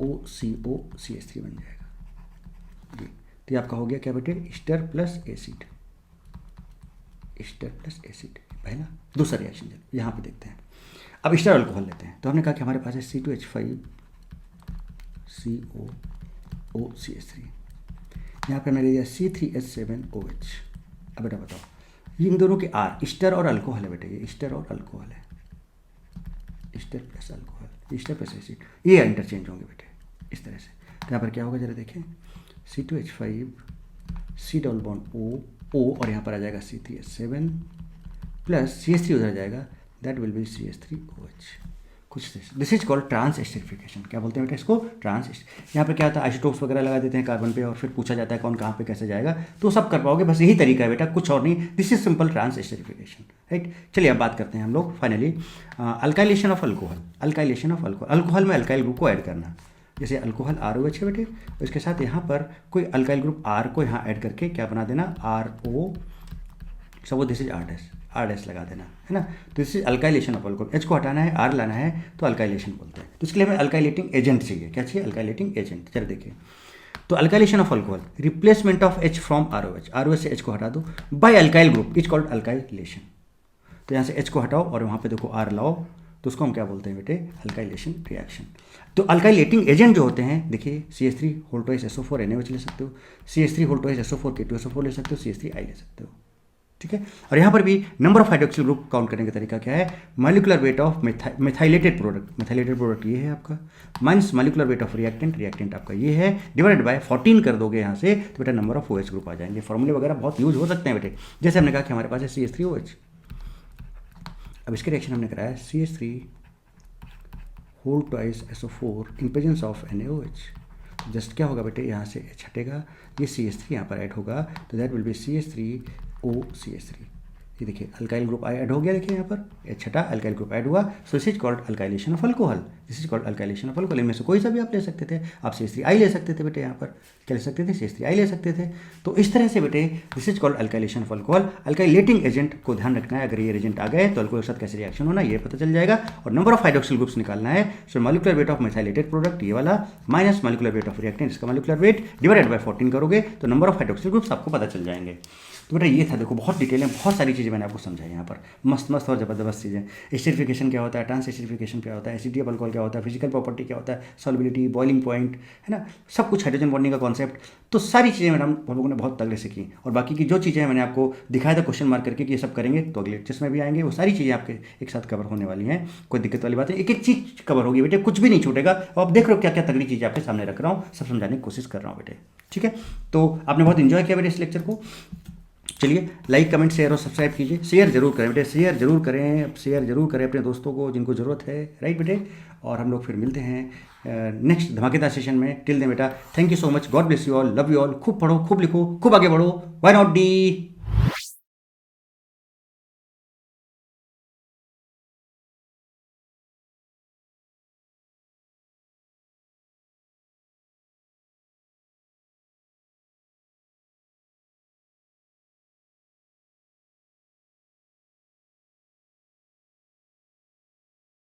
OCOCH3 बन जाएगा जी। तो ये आपका हो गया क्या बेटे, Easter plus acid, Easter plus acid पहला। दूसरा रिएक्शन यहाँ पे देखते हैं, अब ईस्टर अल्कोहल लेते हैं। तो हमने कहा कि हमारे पास है C2H5 COOCH3, यहाँ पे हमने ले लिया C3H7OH। अब बेटा बताओ, ये इन दोनों के आर, ईस्टर और अल्कोहल है बेटे, ये ईस्टर और अल्कोहल है, Easter plus alcohol, Easter plus acid, ये इंटरचेंज होंगे बेटे इस तरह से। तो यहाँ पर क्या होगा जरा देखें, C2H5 C++O और यहाँ पर आ जाएगा C3H7 प्लस CH3 उधर जाएगा, दैट विल बी CH3OH। कुछ this is called trans esterification. क्या बोलते हैं बेटा इसको, ट्रांस। यहाँ पे क्या होता है, आइसोटोप्स वगैरह लगा देते हैं कार्बन पे और फिर पूछा जाता है कौन कहाँ पे कैसे जाएगा, तो सब कर पाओगे, बस यही तरीका है बेटा, कुछ और नहीं। This is simple trans esterification, right. चलिए अब बात करते हैं हम लोग finally alkylation of alcohol. Alkylation of alcohol, alcohol में अल्काइल ग्रुप को ऐड करना। जैसे अल्कोहल ROH है बेटे, उसके साथ यहाँ पर कोई अल्काइल ग्रुप R को यहाँ ऐड करके क्या बना देना, RO, सब दिस इज आर डैश लगा देना, है ना। तो this is alkylation of alcohol. H को हटाना है, R लाना है, तो अल्काइलेशन बोलते हैं। तो इसके लिए हमें अल्काइलेटिंग एजेंट चाहिए। क्या चाहिए, अल्काइलेटिंग एजेंट। चलो देखिए, तो alkylation of alcohol, replacement of H from ROH, ROH से H को हटा दो by alkyl group, is called alkylation. तो यहाँ से H को हटाओ और वहाँ पे देखो R लाओ, तो उसको हम क्या बोलते हैं बेटे, अल्काइलेशन रिएक्शन। तो अल्काइलेटिंग एजेंट जो होते हैं, देखिए CH3 whole twice SO4 NaOH ले सकते हो, CH3 whole twice SO4 K2SO4 ले सकते हो, CH3I ले सकते हो, ठीक है। और यहाँ पर भी number of hydroxyl group count करने का तरीका क्या है, molecular weight of methylated product, methylated product ये है आपका, minus molecular weight of reactant, reactant आपका ये है, डिवाइडेड बाय 14 कर दोगे यहाँ से, तो बेटा नंबर ऑफ OH ग्रुप आ जाएंगे। फॉर्मूले वगैरह बहुत यूज हो सकते हैं बेटे, जैसे हमने कहा कि हमारे पास है CH3OH। अब इसके रिएक्शन हमने कराया CH3 whole twice SO4 in presence of NaOH। Just क्या होगा बेटे, यहाँ से H हटेगा, ये CH3 यहाँ पर ऐड होगा, तो दैट विल बी CH3OCH3। ये देखिए अल्काइल ग्रुप ऐड हो गया, देखिए यहाँ पर H हटा, अल्काइल ग्रुप ऐड हुआ, सो this is called alkylation of alcohol. This is called alkylation of alcohol. इनमें से कोई सा भी आप ले सकते थे, आप CH3I ले सकते थे बेटे, यहाँ पर क्या ले सकते थे, CH3I ले सकते थे। तो इस तरह से बेटे this is called alkylation of alcohol. Alkylating agent को ध्यान रखना है, अगर ये एजेंट आ गए तो अल्कोहल के साथ कैसे रिएक्शन होना ये पता चल जाएगा, और नंबर ऑफ हाइड्रोक्सिल ग्रुप्स निकालना है। सो molecular weight of methylated product ये वाला, minus molecular weight of reactant, इसका मॉलिक्यूलर वेट, डिवाइडेड बाय 14 करोगे तो नंबर ऑफ हाइड्रोक्सिल ग्रुप्स आपको पता चल जाएंगे। तो बेटा ये था, देखो बहुत डिटेल में बहुत सारी चीज़ें मैंने आपको समझाई यहाँ पर, मस्त मस्त और ज़बरदस्त चीज़ें। एस्टरिफिकेशन क्या होता है, ट्रांस एस्टरिफिकेशन क्या होता है, एसिडिटी ऑफ अल्कोहल क्या होता है, फिजिकल प्रॉपर्टी क्या होता है, सॉल्युबिलिटी, बॉइलिंग पॉइंट, है ना, सब कुछ, हाइड्रोजन बॉन्डिंग का कॉन्सेप्ट, तो सारी चीज़ें मैडम हम लोगों ने बहुत तगड़े से की। और बाकी की जो चीज़ें मैंने आपको दिखाया था क्वेश्चन मार्क करके कि ये सब करेंगे तो अगले लेक्चर्स में भी आएंगे, वो सारी चीज़ें आपके एक साथ कवर होने वाली हैं, कोई दिक्कत वाली बात है, एक एक चीज़ कवर होगी बेटे, कुछ भी नहीं छूटेगा। और आप देख रहे हो क्या क्या तगड़ी चीज़ें आपके सामने रख रहा हूँ, सब समझाने की कोशिश कर रहा हूँ बेटे, ठीक है। तो आपने बहुत इन्जॉय किया बेटे इस लेक्चर को। चलिए लाइक कमेंट शेयर और सब्सक्राइब कीजिए, शेयर जरूर करें बेटे, शेयर जरूर करें, शेयर जरूर करें अपने दोस्तों को जिनको ज़रूरत है, राइट बेटे। और हम लोग फिर मिलते हैं नेक्स्ट धमाकेदार सेशन में। टिल देन बेटा, thank you so much, God bless you all, love you all, खूब पढ़ो, खूब लिखो, खूब आगे बढ़ो, व्हाई नॉट डी।